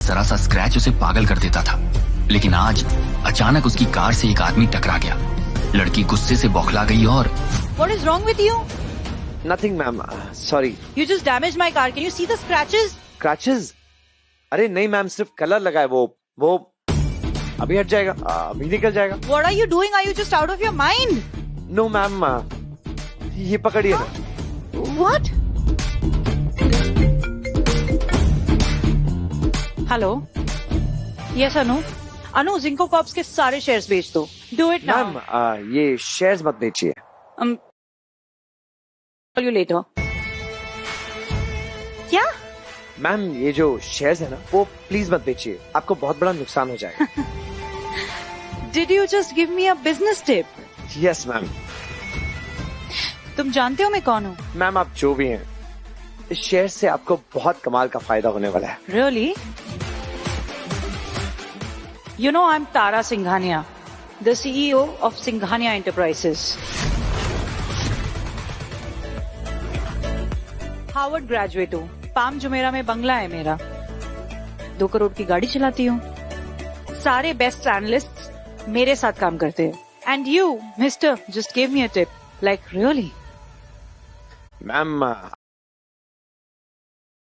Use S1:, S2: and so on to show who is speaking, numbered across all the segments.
S1: जरा सा स्क्रैच उसे पागल कर देता था, लेकिन आज अचानक उसकी कार से एक आदमी टकरा गया। लड़की गुस्से से बौखला गई और
S2: What is wrong with you?
S3: Nothing, ma'am. Sorry.
S2: You just damaged my car. Can you see the scratches?
S3: Scratches? अरे नहीं मैम, सिर्फ कलर लगा है। वो अभी हट जाएगा, अभी निकल जाएगा।
S2: What are you doing? Are you just out of your mind?
S3: No, ma'am, ये पकड़िए।
S2: What? Hello, yes Anu. Anu, Zinco corps के सारे शेयर्स बेच दो। Do it now.
S3: मैम, ये शेयर्स मत बेचिए।
S2: Call you later. क्या?
S3: मैम, ये जो शेयर्स है ना, वो प्लीज मत बेचिए, आपको बहुत बड़ा नुकसान हो जाएगा।
S2: Did you just give me a business tip?
S3: Yes ma'am.
S2: तुम जानते हो मैं कौन हूँ?
S3: मैम, आप जो भी हैं, इस शेयर से आपको बहुत कमाल का फायदा होने वाला है।
S2: Really? You know, I'm Tara Singhania, the CEO of Singhania Enterprises. Harvard graduate हूँ, पाम जुमेरा में बंगला है मेरा, 2 करोड़ की गाड़ी चलाती हूँ, सारे बेस्ट एनालिस्ट्स मेरे साथ काम करते हैं, and you mister just give me a tip, like really.
S3: Ma'am,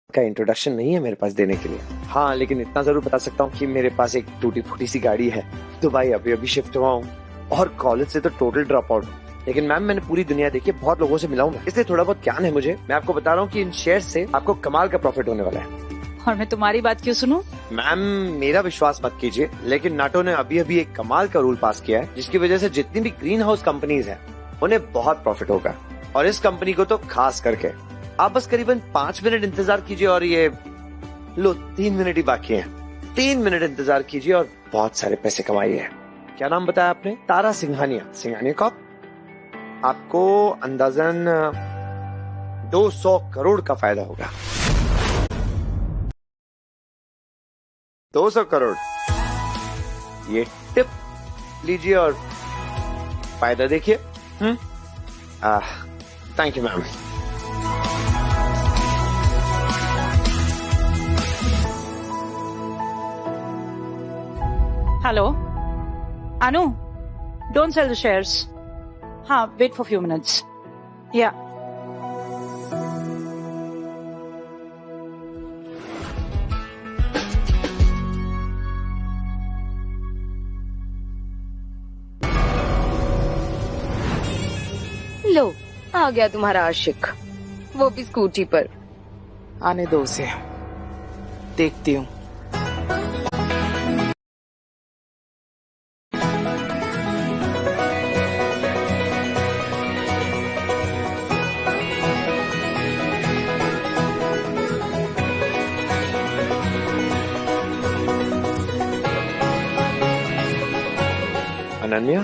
S3: का इंट्रोडक्शन नहीं है मेरे पास देने के लिए। हाँ, लेकिन इतना जरूर बता सकता हूँ कि मेरे पास एक टूटी फूटी सी गाड़ी है, दुबई अभी शिफ्ट हुआ हूँ, और कॉलेज से तो टोटल ड्रॉप आउट। लेकिन मैम, मैंने पूरी दुनिया देखी, बहुत लोगों से मिला हूँ, इसलिए थोड़ा बहुत ज्ञान है मुझे। मैं आपको बता रहा हूँ कि इन शेयर से आपको कमाल का प्रॉफिट होने वाला है।
S2: और मैं तुम्हारी बात क्यों सुनूं?
S3: मैम, मेरा विश्वास मत कीजिए, लेकिन नाटो ने अभी एक कमाल का रूल पास किया है, जिसकी वजह से जितनी भी ग्रीन हाउस कंपनीज हैं, उन्हें बहुत प्रॉफिट होगा, और इस कंपनी को तो खास करके। आप बस करीबन 5 मिनट इंतजार कीजिए, और ये लो 3 मिनट ही बाकी हैं। 3 मिनट इंतजार कीजिए और बहुत सारे पैसे कमाइए। क्या नाम बताया आपने? तारा सिंघानिया, सिंघानिया कॉर्प। आपको अंदाजन 200 करोड़ का फायदा होगा। 200 करोड़, ये टिप लीजिए और फायदा देखिए। Thank you ma'am.
S2: Hello Anu, don't sell the shares. हाँ, वेट फॉर फ्यू मिनट्स। या
S4: लो, आ गया तुम्हारा आशिक, वो भी स्कूटी पर।
S5: आने दो उसे, देखती हूँ।
S3: अनन्या,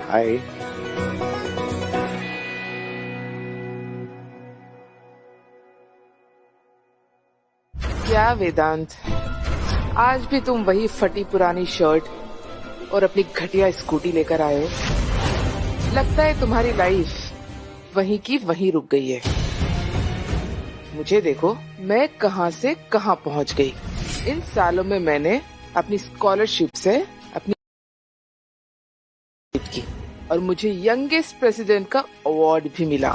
S3: हाय।
S5: क्या वेदांत, आज भी तुम वही फटी पुरानी शर्ट और अपनी घटिया स्कूटी लेकर आए हो? लगता है तुम्हारी लाइफ वहीं की वहीं रुक गई है। मुझे देखो, मैं कहां से कहां पहुंच गई। इन सालों में मैंने अपनी स्कॉलरशिप से अपनी की, और मुझे यंगेस्ट प्रेसिडेंट का अवार्ड भी मिला,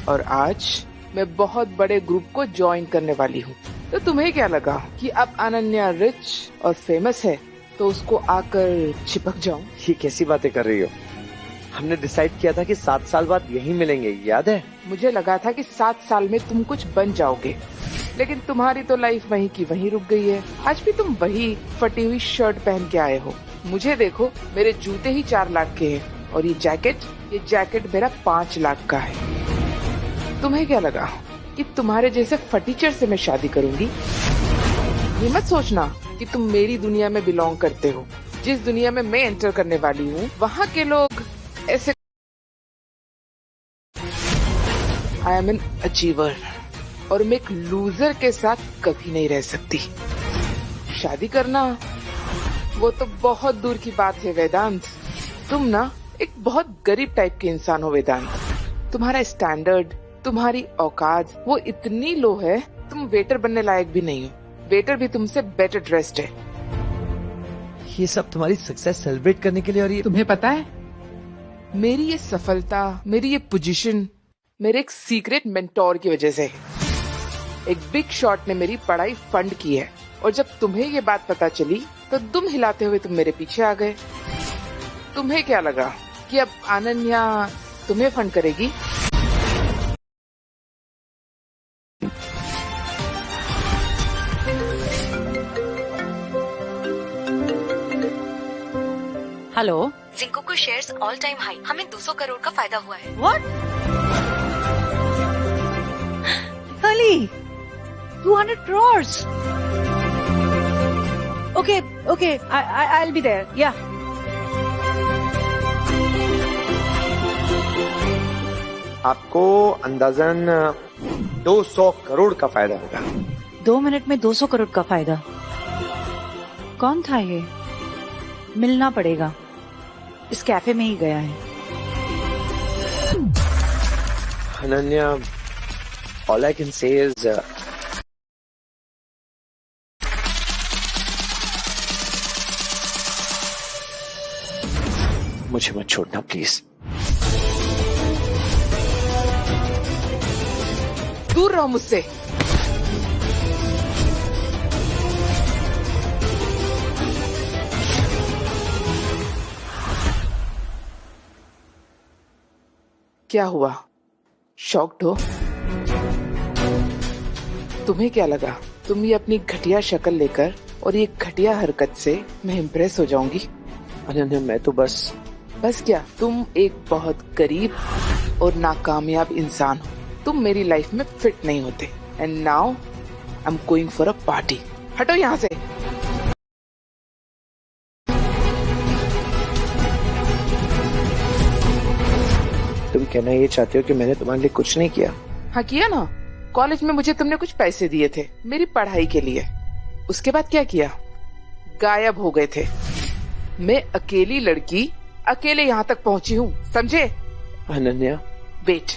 S5: और आज मैं बहुत बड़े ग्रुप को ज्वाइन करने वाली हूँ। तो तुम्हें क्या लगा कि अब अनन्या रिच और फेमस है तो उसको आकर चिपक जाऊं?
S3: ये कैसी बातें कर रही हो? हमने डिसाइड किया था कि 7 साल बाद यहीं मिलेंगे, याद है?
S5: मुझे लगा था कि 7 साल में तुम कुछ बन जाओगे, लेकिन तुम्हारी तो लाइफ वहीं की वहीं रुक गई है। आज भी तुम वही फटी हुई शर्ट पहन के आए हो। मुझे देखो, मेरे जूते ही 4 लाख के हैं, और ये जैकेट मेरा 5 लाख का है। तुम्हें क्या लगा कि तुम्हारे जैसे फटीचर से मैं शादी करूंगी? ये मत सोचना कि तुम मेरी दुनिया में बिलोंग करते हो। जिस दुनिया में मैं एंटर करने वाली हूँ, वहाँ के लोग ऐसे। आई एम एन अचीवर, और मैं एक लूजर के साथ कभी नहीं रह सकती। शादी करना वो तो बहुत दूर की बात है वेदांत। तुम ना एक बहुत गरीब टाइप के इंसान हो वेदांत। तुम्हारा स्टैंडर्ड, तुम्हारी औकात वो इतनी लो है, तुम वेटर बनने लायक भी नहीं हो। वेटर भी तुमसे बेटर ड्रेस्ड है।
S3: ये सब तुम्हारी सक्सेस सेलिब्रेट करने के लिए, और ये
S5: तुम्हें पता है, मेरी ये सफलता, मेरी ये पोजीशन मेरे एक सीक्रेट मेंटोर की वजह से है। एक बिग शॉट ने मेरी पढ़ाई फंड की है, और जब तुम्हें ये बात पता चली तो दुम हिलाते हुए तुम मेरे पीछे आ गए। तुम्हें क्या लगा कि अब अनन्या तुम्हें फंड करेगी?
S2: हेलो।
S6: जिंको को शेयर्स ऑल टाइम हाई, हमें 200 करोड़ का फायदा हुआ है।
S2: What? Really? 200 crores? Okay, I'll be there. Yeah.
S3: आपको अंदाजन 200 करोड़ का फायदा होगा।
S2: 2 मिनट में 200 करोड़ का फायदा? कौन था ये? मिलना पड़ेगा। इस कैफे में ही गया है।
S3: Ananya, all I can say is मुझे मत छोड़ना प्लीज।
S5: दूर रहो मुझसे। क्या हुआ? शॉक्ड हो? तुम्हें क्या लगा तुम ये अपनी घटिया शक्ल लेकर और ये घटिया हरकत से मैं इम्प्रेस हो जाऊंगी?
S3: अनन्या, मैं तो बस
S5: क्या, तुम एक बहुत गरीब और नाकामयाब इंसान हो। तुम मेरी लाइफ में फिट नहीं होते। And now I am going for a party. हटो यहाँ से।
S3: तुम कहना ये चाहते हो कि मैंने तुम्हारे लिए कुछ नहीं किया?
S5: हाँ किया ना। कॉलेज में मुझे तुमने कुछ पैसे दिए थे मेरी पढ़ाई के लिए। उसके बाद क्या किया? गायब हो गए थे। मैं अकेली लड़की अकेले यहाँ तक पहुँची हूँ, समझे?
S3: अनन्या,
S5: वेट।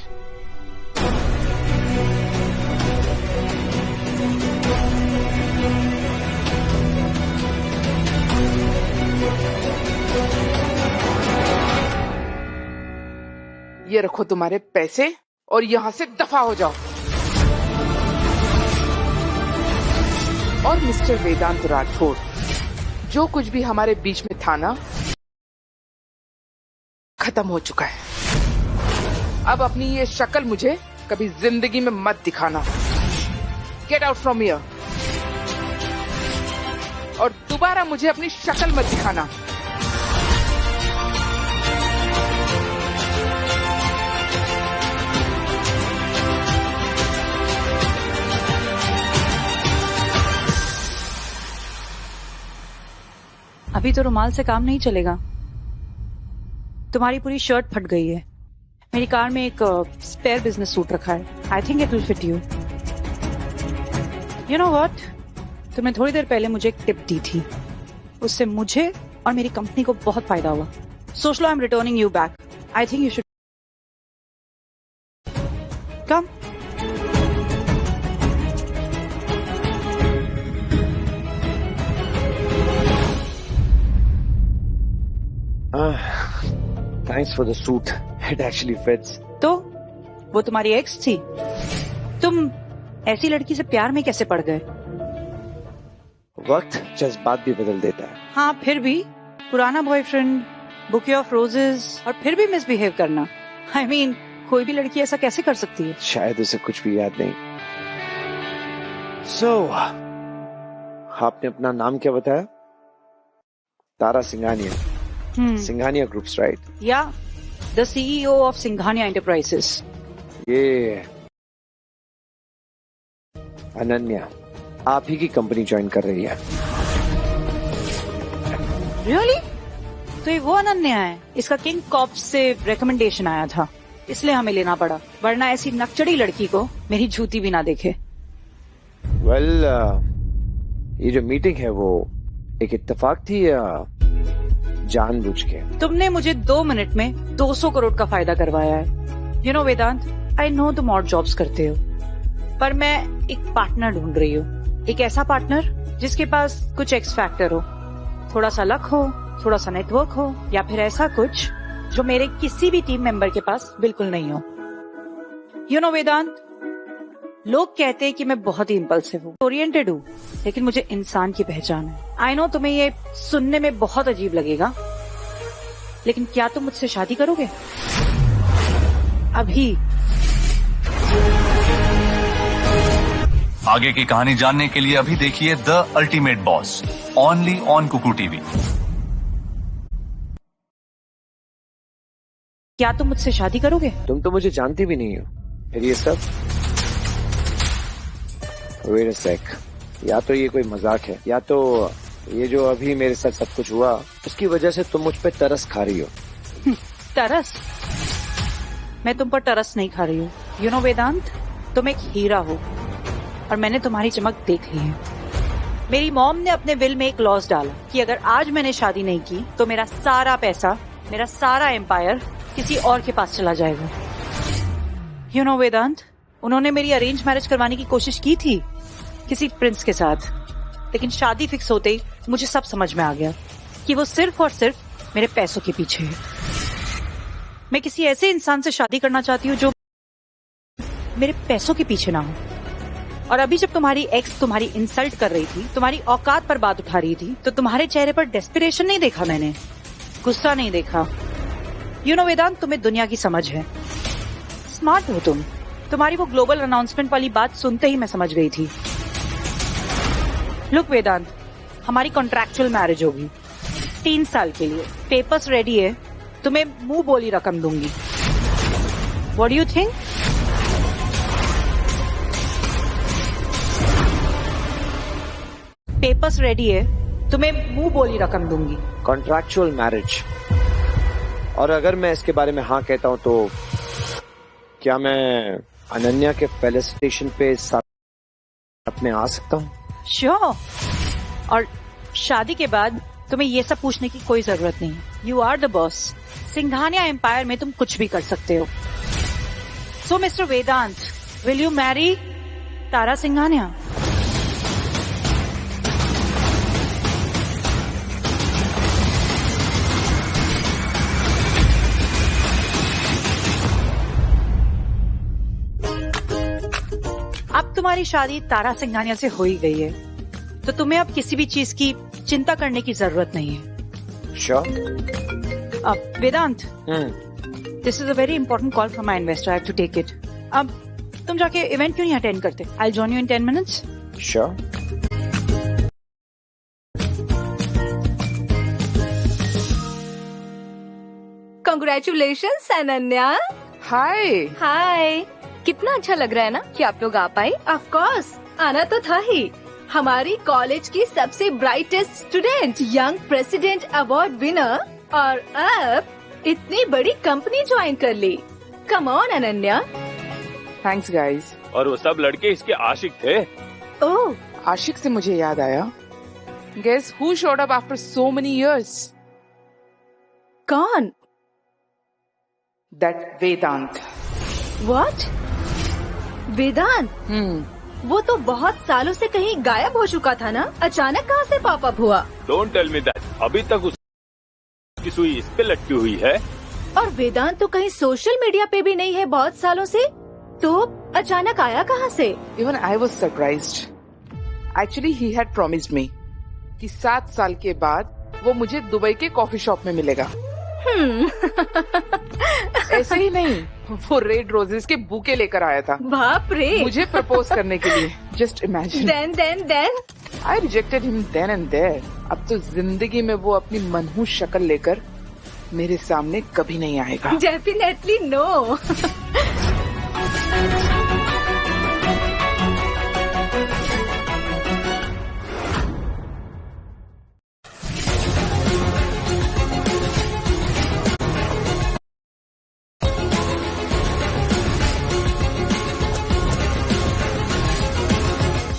S5: ये रखो तुम्हारे पैसे और यहाँ से दफा हो जाओ। और मिस्टर वेदांत राठौड़, जो कुछ भी हमारे बीच में था ना, खत्म हो चुका है। अब अपनी ये शक्ल मुझे कभी जिंदगी में मत दिखाना। Get out from here. और दोबारा मुझे अपनी शक्ल मत दिखाना।
S2: अभी तो रुमाल से काम नहीं चलेगा। तुम्हारी पूरी शर्ट फट गई है। मेरी कार में एक स्पेयर बिजनेस सूट रखा है। I think it will fit you. You know what, तुमने थोड़ी देर पहले मुझे एक टिप दी थी, उससे मुझे और मेरी कंपनी को बहुत फायदा हुआ। सोच लो, I am returning you back. I think you should come.
S3: Thanks for the suit. It actually fits.
S2: तो वो तुम्हारी एक्स थी? तुम ऐसी लड़की से प्यार में कैसे पड़ गए?
S3: वक्त जज्बात भी बदल देता है।
S2: हाँ, फिर भी पुराना बॉयफ्रेंड, बुके ऑफ रोजेस, और फिर भी मिसबिहेव करना। I mean, कोई भी लड़की ऐसा कैसे कर सकती है?
S3: शायद उसे कुछ भी याद नहीं। So, आपने अपना नाम क्या बताया? तारा सिंघानिया। Singhania groups, right?
S2: या the CEO of Singhania enterprises.
S3: ये अनन्या आप ही की कंपनी ज्वाइन कर रही है।
S2: Really? तो ये वो अनन्या है। इसका किंग कॉप से रिकमेंडेशन आया था, इसलिए हमें लेना पड़ा, वरना ऐसी नकचड़ी लड़की को मेरी जूती भी ना देखे।
S3: वेल, ये जो मीटिंग है वो एक इत्तेफाक थी या जानबूझ के?
S2: तुमने मुझे 2 मिनट में 200 करोड़ का फायदा करवाया है। You know Vedant, I know तुम और जॉब्स करते हो, पर मैं एक पार्टनर ढूंढ रही हूँ। एक ऐसा पार्टनर जिसके पास कुछ एक्स फैक्टर हो, थोड़ा सा लक हो, थोड़ा सा नेटवर्क हो, या फिर ऐसा कुछ जो मेरे किसी भी टीम मेंबर के पास बिल्कुल नहीं हो। यू नो वेदांत, लोग कहते हैं कि मैं बहुत ही इम्पल्सिव हूँ, ओरिएंटेड हूँ, लेकिन मुझे इंसान की पहचान है। आई नो तुम्हें ये सुनने में बहुत अजीब लगेगा, लेकिन क्या तुम मुझसे शादी करोगे? अभी।
S7: आगे की कहानी जानने के लिए अभी देखिए the ultimate boss, only on Kuku TV.
S2: क्या तुम मुझसे शादी करोगे?
S3: तुम तो मुझे जानती भी नहीं हो, फिर ये सब? वेट अ सेक, या तो ये कोई मजाक है, या तो ये जो अभी मेरे साथ सब कुछ हुआ उसकी वजह से तुम मुझ पे तरस खा रही हो।
S2: तरस? मैं तुम पर तरस नहीं खा रही हूँ। यू नो वेदांत, तुम एक हीरा हो और मैंने तुम्हारी चमक देख ली है। मेरी मॉम ने अपने विल में एक क्लॉज डाला कि अगर आज मैंने शादी नहीं की तो मेरा सारा पैसा, मेरा सारा एम्पायर किसी और के पास चला जाएगा। यू नो वेदांत, उन्होंने मेरी अरेंज मैरिज करवाने की कोशिश की थी किसी प्रिंस के साथ, लेकिन शादी फिक्स होते ही मुझे सब समझ में आ गया कि वो सिर्फ और सिर्फ मेरे पैसों के पीछे है। मैं किसी ऐसे इंसान से शादी करना चाहती हूँ जो मेरे पैसों के पीछे ना हो। और अभी जब तुम्हारी एक्स तुम्हारी इंसल्ट कर रही थी, तुम्हारी औकात पर बात उठा रही थी, तो तुम्हारे चेहरे पर डेस्पिरेशन नहीं देखा मैंने, गुस्सा नहीं देखा। यू नो वेदांत, तुम्हें दुनिया की समझ है, स्मार्ट हो तुम। तुम्हारी वो ग्लोबल अनाउंसमेंट वाली बात सुनते ही मैं समझ गई थी। लुक वेदांत, हमारी कॉन्ट्रैक्चुअल मैरिज होगी 3 साल के लिए, पेपर्स रेडी है, तुम्हें मुंह बोली रकम दूंगी। What do you think? Papers ready है, तुम्हें मुंह बोली रकम दूंगी।
S3: कॉन्ट्रैक्चुअल मैरिज, और अगर मैं इसके बारे में हाँ कहता हूँ तो क्या मैं अनन्या के फेलिसिटेशन पे साथ में आ सकता हूँ?
S2: श्योर। और शादी के बाद तुम्हें ये सब पूछने की कोई जरूरत नहीं। You are the boss. Singhania empire में तुम कुछ भी कर सकते हो। So mister Vedant, will you marry Tara Singhania? अब तुम्हारी शादी तारा सिंघानिया से हो ही गई है, तो तुम्हें अब किसी भी चीज की चिंता करने की जरूरत नहीं है।
S3: श्योर।
S2: अब Vedant, this is a very important call from my investor, I have to take it. अब तुम जाके इवेंट क्यों नहीं अटेंड करते? I join you in 10 minutes.
S3: Sure.
S4: Congratulations Ananya.
S5: Hi.
S4: Hi, कितना अच्छा लग रहा है ना कि आप लोग आ पाए। ऑफ कोर्स आना तो था ही। हमारी कॉलेज की सबसे brightest student, young president award winner, और अब इतनी बड़ी कंपनी ज्वाइन कर ली। Come on Ananya.
S5: Thanks guys.
S8: और वो सब लड़के इसके आशिक थे।
S4: ओह,
S5: आशिक से मुझे याद आया, guess who showed up after so many years?
S4: कौन?
S5: दैट वेदांत।
S4: व्हाट? वेदांत? वो तो बहुत सालों से कहीं गायब हो चुका था ना, अचानक कहाँ से पॉप अप हुआ?
S8: Don't tell me that. अभी तक उसकी सुई इस पे लटकी हुई है।
S4: और वेदांत तो कहीं सोशल मीडिया पे भी नहीं है बहुत सालों से, तो अचानक आया कहाँ से?
S5: Even I was surprised. Actually he had promised मी कि 7 साल के बाद वो मुझे दुबई के कॉफी शॉप में मिलेगा। ऐसे ही नहीं, वो रेड रोजेस के बुके लेकर आया था।
S4: बाप रे।
S5: मुझे प्रपोज करने के लिए। Just imagine.
S4: Then
S5: I rejected him then and there. अब तो जिंदगी में वो अपनी मनहूस शक्ल लेकर मेरे सामने कभी नहीं आएगा।
S4: Definitely no.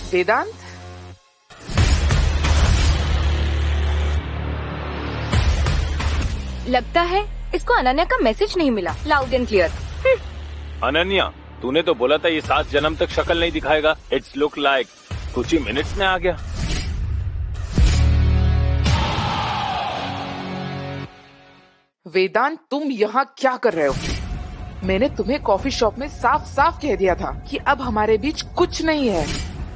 S5: वेदांत,
S4: लगता है इसको अनन्या का मैसेज नहीं मिला लाउड एंड क्लियर।
S8: अनन्या, तूने तो बोला था ये 7 जन्म तक शक्ल नहीं दिखाएगा। इट्स लुक लाइक कुछ ही मिनट्स में आ गया।
S5: वेदांत, तुम यहाँ क्या कर रहे हो? मैंने तुम्हें कॉफी शॉप में साफ साफ कह दिया था कि अब हमारे बीच कुछ नहीं है।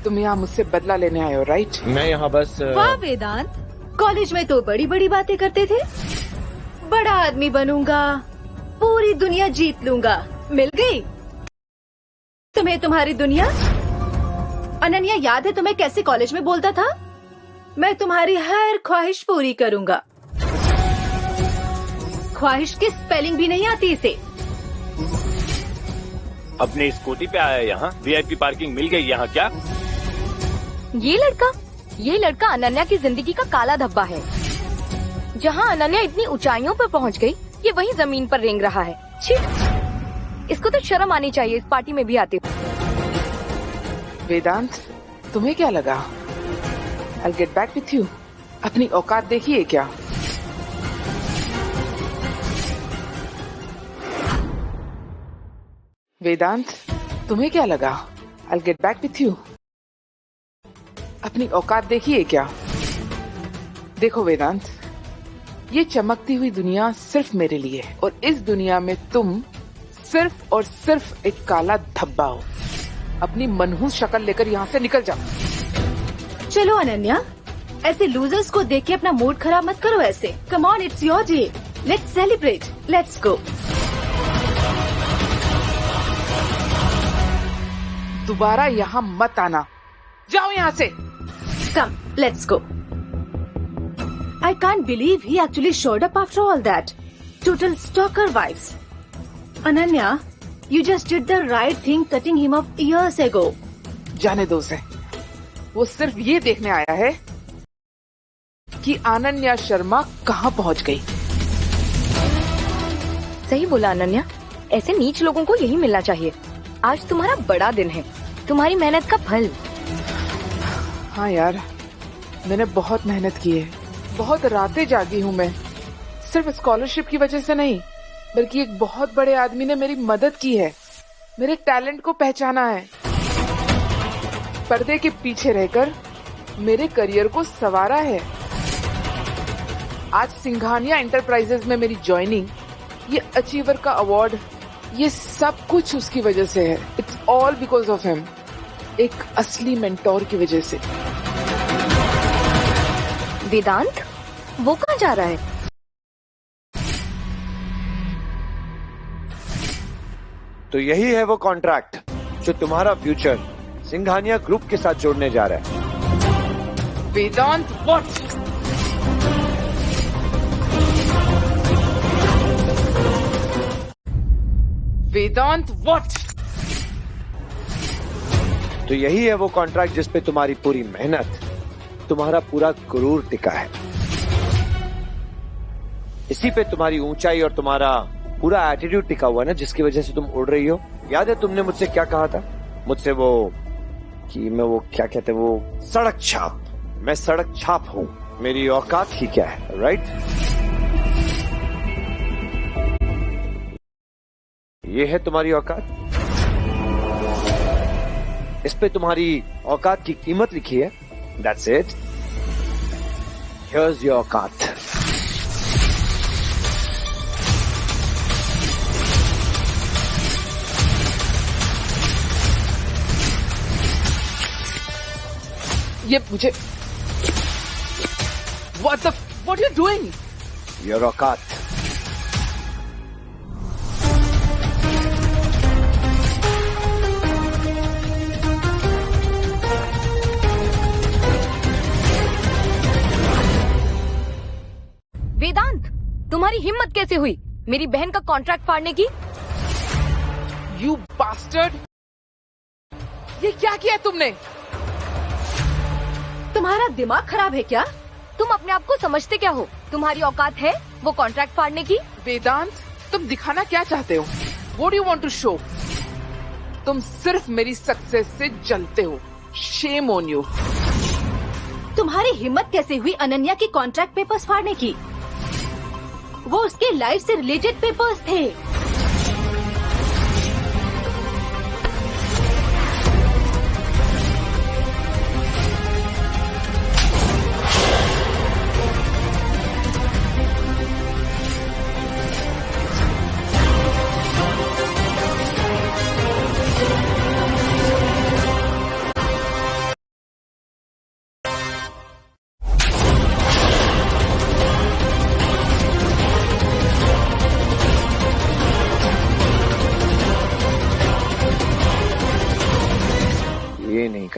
S5: तुम यहाँ मुझसे बदला लेने आए हो, राइट?
S3: मैं यहाँ बस
S4: वाह वेदांत, कॉलेज में तो बड़ी बड़ी बातें करते थे। बड़ा आदमी बनूंगा, पूरी दुनिया जीत लूंगा। मिल गई तुम्हें तुम्हारी दुनिया? अनन्या, याद है तुम्हें कैसे कॉलेज में बोलता था? मैं तुम्हारी हर ख्वाहिश पूरी करूंगा। ख्वाहिश की स्पेलिंग भी नहीं आती इसे।
S8: अपनी स्कूटी पे आया यहाँ, वीआईपी पार्किंग मिल गई यहाँ क्या?
S6: ये लड़का अनन्या की जिंदगी का काला धब्बा है। जहाँ अनन्या इतनी ऊंचाइयों पर पहुँच गई, ये वहीं जमीन पर रेंग रहा है। छी, इसको तो शर्म आनी चाहिए इस पार्टी में भी आते हुए।
S5: वेदांत, तुम्हें क्या लगा I'll get back with you? अपनी औकात देखिए क्या? वेदांत, तुम्हें क्या लगा I'll get back with you? अपनी औकात देखिए क्या? देखो वेदांत, ये चमकती हुई दुनिया सिर्फ मेरे लिए है और इस दुनिया में तुम सिर्फ और सिर्फ एक काला धब्बा हो। अपनी मनहूस शक्ल लेकर यहाँ से निकल जाओ।
S4: चलो अनन्या, ऐसे लूजर्स को देख के अपना मूड खराब मत करो ऐसे। Come on, it's your day, let's celebrate, let's go.
S5: दोबारा यहाँ मत आना, जाओ यहाँ से।
S4: Come, let's go. I can't believe he actually showed up after all that. Total stalker vibes. Ananya, you just did the right thing cutting him off years ago.
S5: जाने दो उसे। वो सिर्फ ये देखने आया है कि अनन्या शर्मा कहाँ पहुँच गई।
S6: सही बोला अनन्या, ऐसे नीच लोगों को यही मिलना चाहिए। आज तुम्हारा बड़ा दिन है, तुम्हारी मेहनत का फल।
S5: हाँ यार, मैंने बहुत मेहनत की है, बहुत रातें जागी हूँ मैं। सिर्फ स्कॉलरशिप की वजह से नहीं, बल्कि एक बहुत बड़े आदमी ने मेरी मदद की है, मेरे टैलेंट को पहचाना है, पर्दे के पीछे रहकर मेरे करियर को संवारा है। आज सिंघानिया एंटरप्राइजेज में मेरी ज्वाइनिंग, ये अचीवर का अवार्ड, ये सब कुछ उसकी वजह से है। It's all because of him, एक असली मेंटोर की वजह से।
S6: वेदांत, वो कहाँ जा रहा है?
S3: तो यही है वो कॉन्ट्रैक्ट जो तुम्हारा फ्यूचर सिंघानिया ग्रुप के साथ जोड़ने जा रहा है।
S5: वेदांत, व्हाट? वेदांत, व्हाट?
S3: तो यही है वो कॉन्ट्रैक्ट जिस पे तुम्हारी पूरी मेहनत, तुम्हारा पूरा गुरूर टिका है। इसी पे तुम्हारी ऊंचाई और तुम्हारा पूरा एटीट्यूड टिका हुआ ना, जिसकी वजह से तुम उड़ रही हो। याद है तुमने मुझसे क्या कहा था? मुझसे वो कि मैं वो क्या कहते हैं, वो सड़क छाप। मैं सड़क छाप हूं, मेरी औकात ही क्या है, राइट? ये है तुम्हारी औकात। इस पे तुम्हारी औकात की कीमत लिखी है। That's it. Here's your औकात।
S5: ये मुझे What are you doing?
S3: Your औकात।
S6: वेदांत, तुम्हारी हिम्मत कैसे हुई मेरी बहन का कॉन्ट्रैक्ट फाड़ने की?
S5: You bastard! ये क्या किया तुमने?
S4: तुम्हारा दिमाग खराब है क्या?
S6: तुम अपने आप को समझते क्या हो? तुम्हारी औकात है वो कॉन्ट्रैक्ट फाड़ने की?
S5: वेदांत, तुम दिखाना क्या चाहते हो? What do you want to show? तुम सिर्फ मेरी सक्सेस से जलते हो। Shame on you!
S4: तुम्हारी हिम्मत कैसे हुई अनन्या के कॉन्ट्रैक्ट पेपर्स फाड़ने की? वो उसके लाइफ से रिलेटेड पेपर्स थे।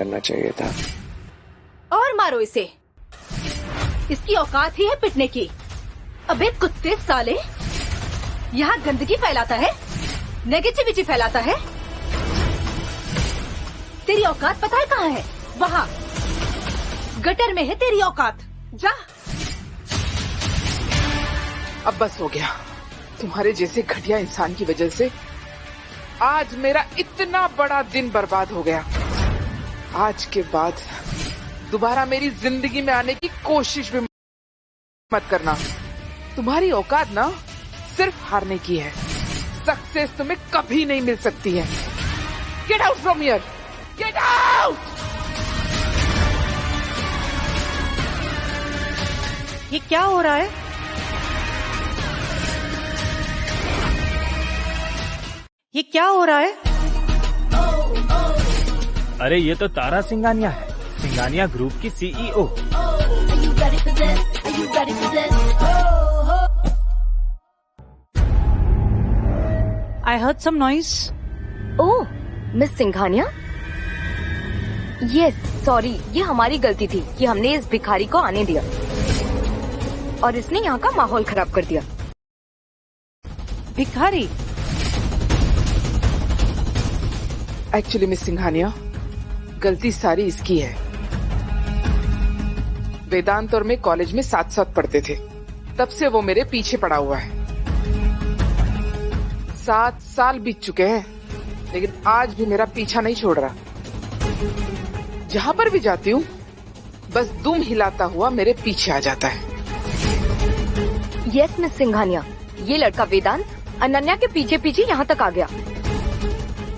S3: करना चाहिए था।
S4: और मारो इसे, इसकी औकात ही है पिटने की। अबे कुत्ते साले, यहाँ गंदगी फैलाता है, नेगेटिविटी फैलाता है। तेरी औकात पता है कहाँ है? वहाँ गटर में है तेरी औकात, जा।
S5: अब बस हो गया। तुम्हारे जैसे घटिया इंसान की वजह से आज मेरा इतना बड़ा दिन बर्बाद हो गया। आज के बाद दोबारा मेरी जिंदगी में आने की कोशिश भी मत करना। तुम्हारी औकात ना सिर्फ हारने की है, सक्सेस तुम्हें कभी नहीं मिल सकती है। Get out from here, get out.
S2: ये क्या हो रहा है? ये क्या हो रहा है?
S8: अरे ये तो तारा सिंघानिया है, सिंघानिया ग्रुप की CEO.
S2: I heard some noise.
S6: Oh, miss Singhania. Yes, sorry, ये हमारी गलती थी कि हमने इस भिखारी को आने दिया और इसने यहाँ का माहौल खराब कर दिया।
S2: भिखारी?
S5: एक्चुअली मिस सिंघानिया, गलती सारी इसकी है। वेदांत और मैं कॉलेज में साथ साथ पढ़ते थे, तब से वो मेरे पीछे पड़ा हुआ है। 7 साल बीत चुके हैं, लेकिन आज भी मेरा पीछा नहीं छोड़ रहा। जहाँ पर भी जाती हूँ बस दुम हिलाता हुआ मेरे पीछे आ जाता है।
S6: यस मिस सिंघानिया, ये लड़का वेदांत अनन्या के पीछे पीछे यहाँ तक आ गया।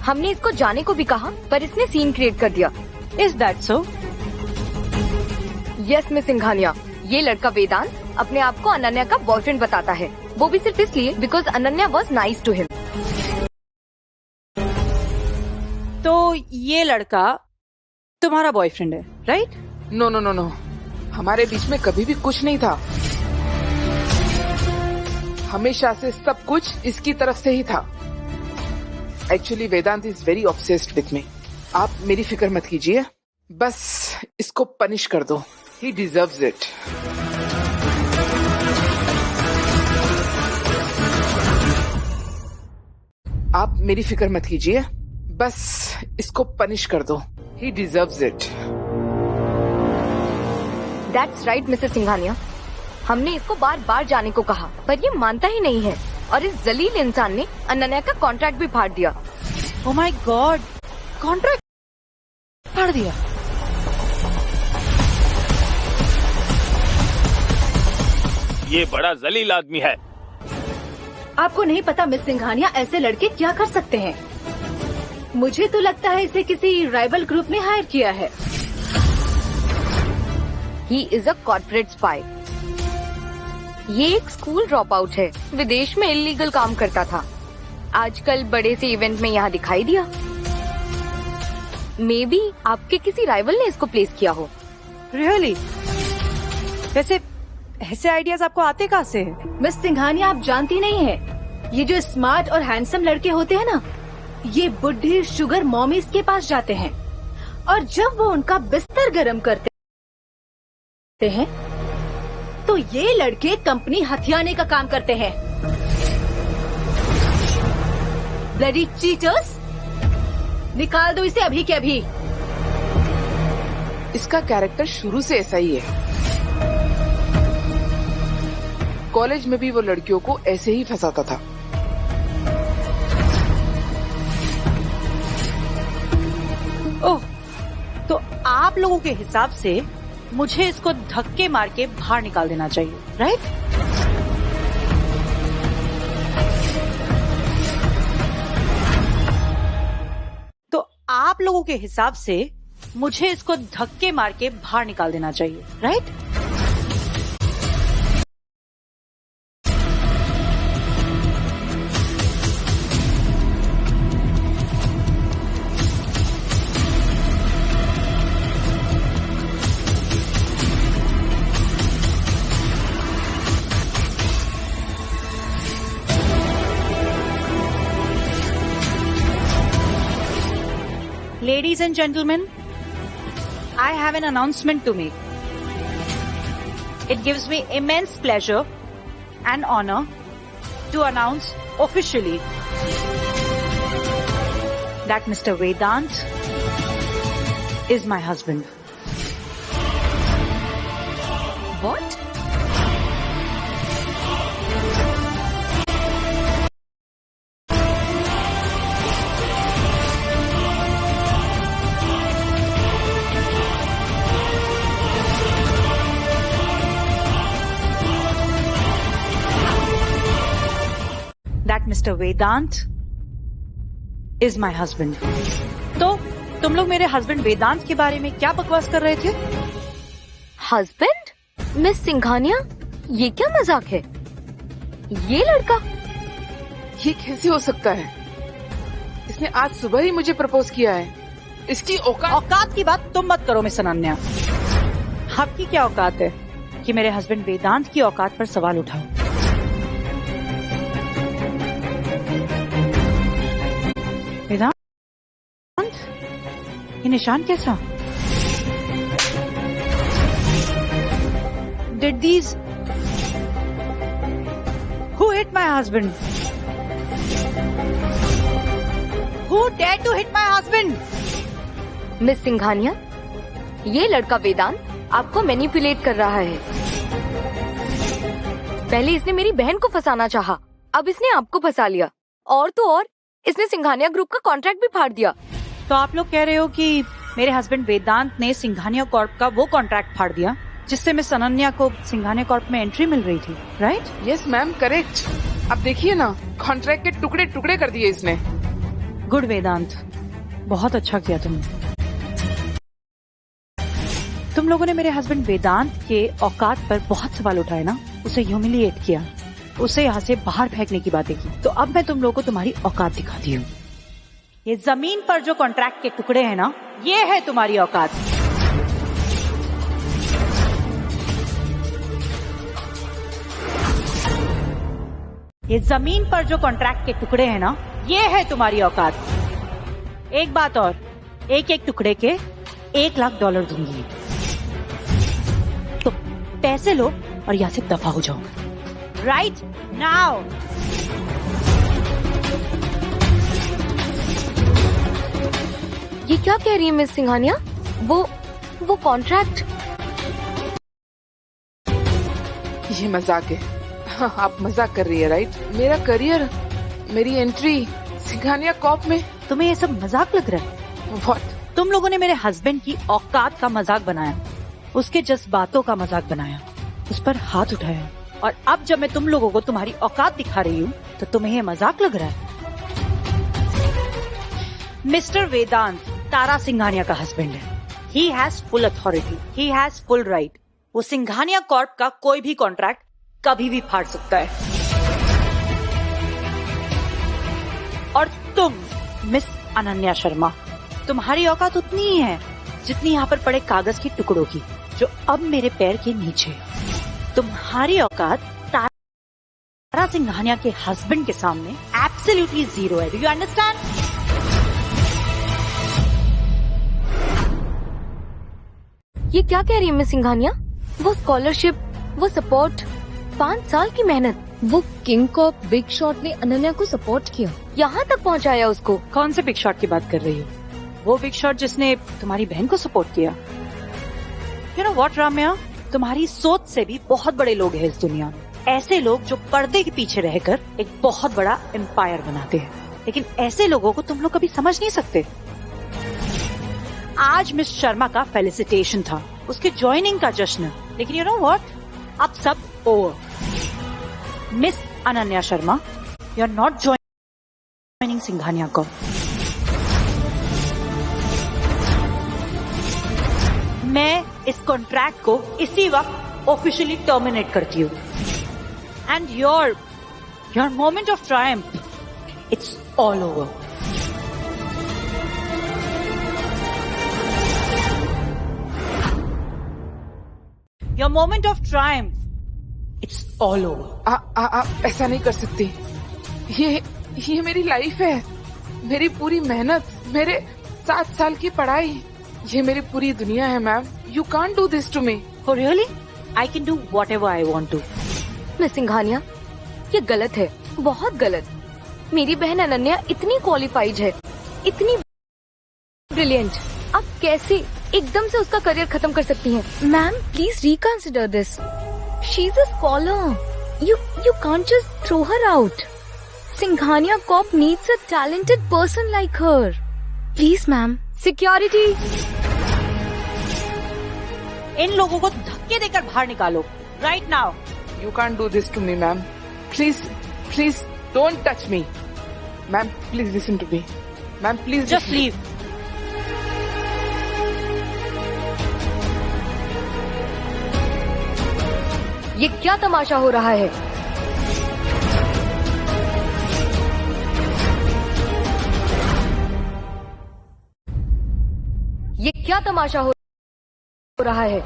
S6: हमने इसको जाने को भी कहा, पर इसने सीन क्रिएट कर दिया।
S2: Is that so?
S6: Yes miss Singhania, ये लड़का वेदांत अपने आप को अनन्या का बॉयफ्रेंड बताता है, वो भी सिर्फ इसलिए because Ananya was nice to him.
S2: तो ये लड़का तुम्हारा बॉयफ्रेंड है, right?
S5: No no no no, हमारे बीच में कभी भी कुछ नहीं था। हमेशा से सब कुछ इसकी तरफ से ही था। Actually Vedant is very obsessed with me. आप मेरी फिक्र मत कीजिए, बस इसको पनिश कर दो। ही डिजर्व्स इट। आप मेरी फिक्र मत कीजिए, बस इसको पनिश कर दो। ही deserves it.
S6: That's right Mrs Singhania, हमने इसको बार बार जाने को कहा, पर ये मानता ही नहीं है और इस जलील इंसान ने अनन्या का कॉन्ट्रैक्ट भी फाड़ दिया।
S2: ओह माय गॉड, कॉन्ट्रैक्ट फाड़ दिया?
S8: ये बड़ा जलील आदमी है।
S4: आपको नहीं पता मिस सिंघानिया ऐसे लड़के क्या कर सकते हैं। मुझे तो लगता है इसे किसी राइवल ग्रुप ने हायर किया है।
S6: He is a corporate spy. ये एक स्कूल ड्रॉप आउट है, विदेश में इलीगल काम करता था, आजकल बड़े से इवेंट में यहाँ दिखाई दिया। मे बी आपके किसी राइवल ने इसको प्लेस किया हो।
S2: रियली? वैसे ऐसे आइडियाज आपको आते कहाँ से?
S4: मिस सिंघानिया, आप जानती नहीं है, ये जो स्मार्ट और हैंडसम लड़के होते हैं ना, ये बुढ़ी शुगर मॉमीज के पास जाते हैं और जब वो उनका बिस्तर गर्म करते हैं तो ये लड़के कंपनी हथियाने का काम करते हैं। ब्लडी चीटर्स, निकाल दो इसे अभी के अभी।
S5: इसका कैरेक्टर शुरू से ऐसा ही है। कॉलेज में भी वो लड़कियों को ऐसे ही फंसाता था।
S2: ओह, तो आप लोगों के हिसाब से मुझे इसको धक्के मार के बाहर निकाल देना चाहिए, राइट? तो आप लोगों के हिसाब से मुझे इसको धक्के मार के बाहर निकाल देना चाहिए, right? Ladies and gentlemen, I have an announcement to make. It gives me immense pleasure and honor to announce officially that Mr. Vedant is my husband.
S6: What?
S2: That Mr. Vedant is my husband. तो तुम लोग मेरे husband वेदांत के बारे में क्या बकवास कर रहे थे?
S6: हस्बैंड? मिस सिंघानिया, ये क्या मजाक है? ये लड़का?
S5: ये कैसे हो सकता है? इसने आज सुबह ही मुझे प्रपोज किया है। इसकी
S2: औकात की बात तुम मत करो मिस अनन्या। आपकी क्या औकात है कि मेरे हस्बैंड वेदांत की औकात पर सवाल उठाओ? वेदांत, ये निशान कैसा? Did these? Who hit my husband? Who dared to hit my husband?
S6: Miss Singhania, ये लड़का वेदांत आपको मैनिपुलेट कर रहा है। पहले इसने मेरी बहन को फंसाना चाहा, अब इसने आपको फंसा लिया, और तो और इसने सिंघानिया ग्रुप का कॉन्ट्रैक्ट भी फाड़ दिया।
S2: तो आप लोग कह रहे हो कि मेरे हस्बैंड वेदांत ने सिंघानिया कॉर्प का वो कॉन्ट्रैक्ट फाड़ दिया जिससे मिस अनन्या को सिंघानिया कॉर्प में एंट्री मिल रही थी, राइट?
S5: Yes ma'am, correct. अब देखिए ना, कॉन्ट्रैक्ट के टुकड़े टुकड़े कर दिए इसने।
S2: गुड वेदांत, बहुत अच्छा किया तुमने। तुम लोगों ने मेरे हस्बैंड वेदांत के औकात पर बहुत सवाल उठाए ना, उसे ह्यूमिलिएट किया, उसे यहाँ से बाहर फेंकने की बातें की। तो अब मैं तुम लोगों को तुम्हारी औकात दिखाती हूँ। ये जमीन पर जो कॉन्ट्रैक्ट के टुकड़े हैं ना, ये है तुम्हारी औकात। ये जमीन पर जो कॉन्ट्रैक्ट के टुकड़े हैं ना, ये है तुम्हारी औकात। एक बात और, एक एक टुकड़े के $1,00,000 दूंगी। तो पैसे लो और यहाँ से दफा हो जाओ, राइट नाउ।
S6: ये क्या कह रही है मिस सिंघानिया? वो कॉन्ट्रैक्ट?
S5: ये मजाक है। हाँ, आप मजाक कर रही है, राइट? मेरा करियर, मेरी एंट्री सिंघानिया कॉर्प में,
S2: तुम्हें ये सब मजाक लग रहा है?
S5: व्हाट?
S2: तुम लोगों ने मेरे हस्बैंड की औकात का मजाक बनाया, उसके जज्बातों का मजाक बनाया, उस पर हाथ उठाया, और अब जब मैं तुम लोगों को तुम्हारी औकात दिखा रही हूँ तो तुम्हें ये मजाक लग रहा है? मिस्टर वेदांत तारा सिंघानिया का हस्बैंड है। He has full authority, he has full right. वो सिंघानिया कॉर्प का कोई भी कॉन्ट्रैक्ट कभी भी फाड़ सकता है। और तुम मिस अनन्या शर्मा, तुम्हारी औकात उतनी ही है जितनी यहाँ पर पड़े कागज के टुकड़ों की जो अब मेरे पैर के नीचे है। तुम्हारी औकात तारा सिंघानिया के हस्बैंड के सामने एब्सोल्युटली जीरो है। Do you understand?
S6: ये क्या कह रही है मिस सिंघानिया? वो स्कॉलरशिप, वो सपोर्ट, 5 साल की मेहनत, वो किंग कॉप बिग शॉट ने अनन्या को सपोर्ट किया, यहाँ तक पहुँचाया उसको।
S2: कौन से बिग शॉट की बात कर रही हो? वो बिग शॉट जिसने तुम्हारी बहन को सपोर्ट किया। यू नो व्हाट राम्या, तुम्हारी सोच से भी बहुत बड़े लोग हैं इस दुनिया में। ऐसे लोग जो पर्दे के पीछे रहकर एक बहुत बड़ा एम्पायर बनाते हैं, लेकिन ऐसे लोगों को तुम लोग कभी समझ नहीं सकते। आज मिस शर्मा का फेलिसिटेशन था, उसके ज्वाइनिंग का जश्न, लेकिन यू नो व्हाट, अब सब over. Miss Ananya Sharma, you are not joining Singhania को। मैं इस कॉन्ट्रैक्ट को इसी वक्त ऑफिशियली टर्मिनेट करती हूँ। And your moment of Triumph, it's all over. Your moment of triumph, it's all over.
S5: आप ऐसा नहीं कर सकती। ये मेरी लाइफ है, मेरी पूरी मेहनत, मेरे 7 साल की पढ़ाई, ये मेरी पूरी दुनिया है ma'am. You can't do this to me.
S2: Oh really? I can do whatever I want to.
S6: Miss Singhania, ये गलत है, बहुत गलत। मेरी बहन अनन्या इतनी क्वालिफाइड है, इतनी ब्रिलियंट, आप कैसे एकदम से उसका करियर खत्म कर सकती हैं? Ma'am please reconsider this. She is a scholar, you can't just throw her out. Singhania corp needs a talented person like her. Please ma'am. Security,
S2: इन लोगों को धक्के देकर बाहर निकालो right now.
S5: You can't do this to me, ma'am. Please, don't touch me. Ma'am, please listen to me. Ma'am, please
S2: Just leave.
S6: ये क्या तमाशा हो रहा है? ये क्या तमाशा हो रहा है?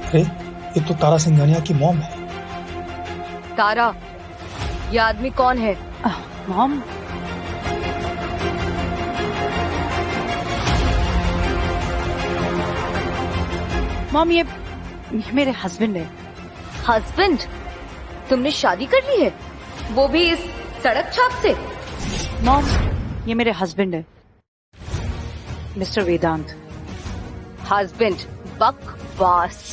S9: अरे ये तो तारा सिंघानिया की मॉम है।
S6: तारा, ये आदमी कौन है?
S2: मॉम, मॉम ये मेरे हस्बैंड है।
S6: हस्बैंड? तुमने शादी कर ली है, वो भी इस सड़क छाप से?
S2: मॉम, ये मेरे हस्बैंड है, मिस्टर वेदांत।
S6: हस्बैंड? बकवास।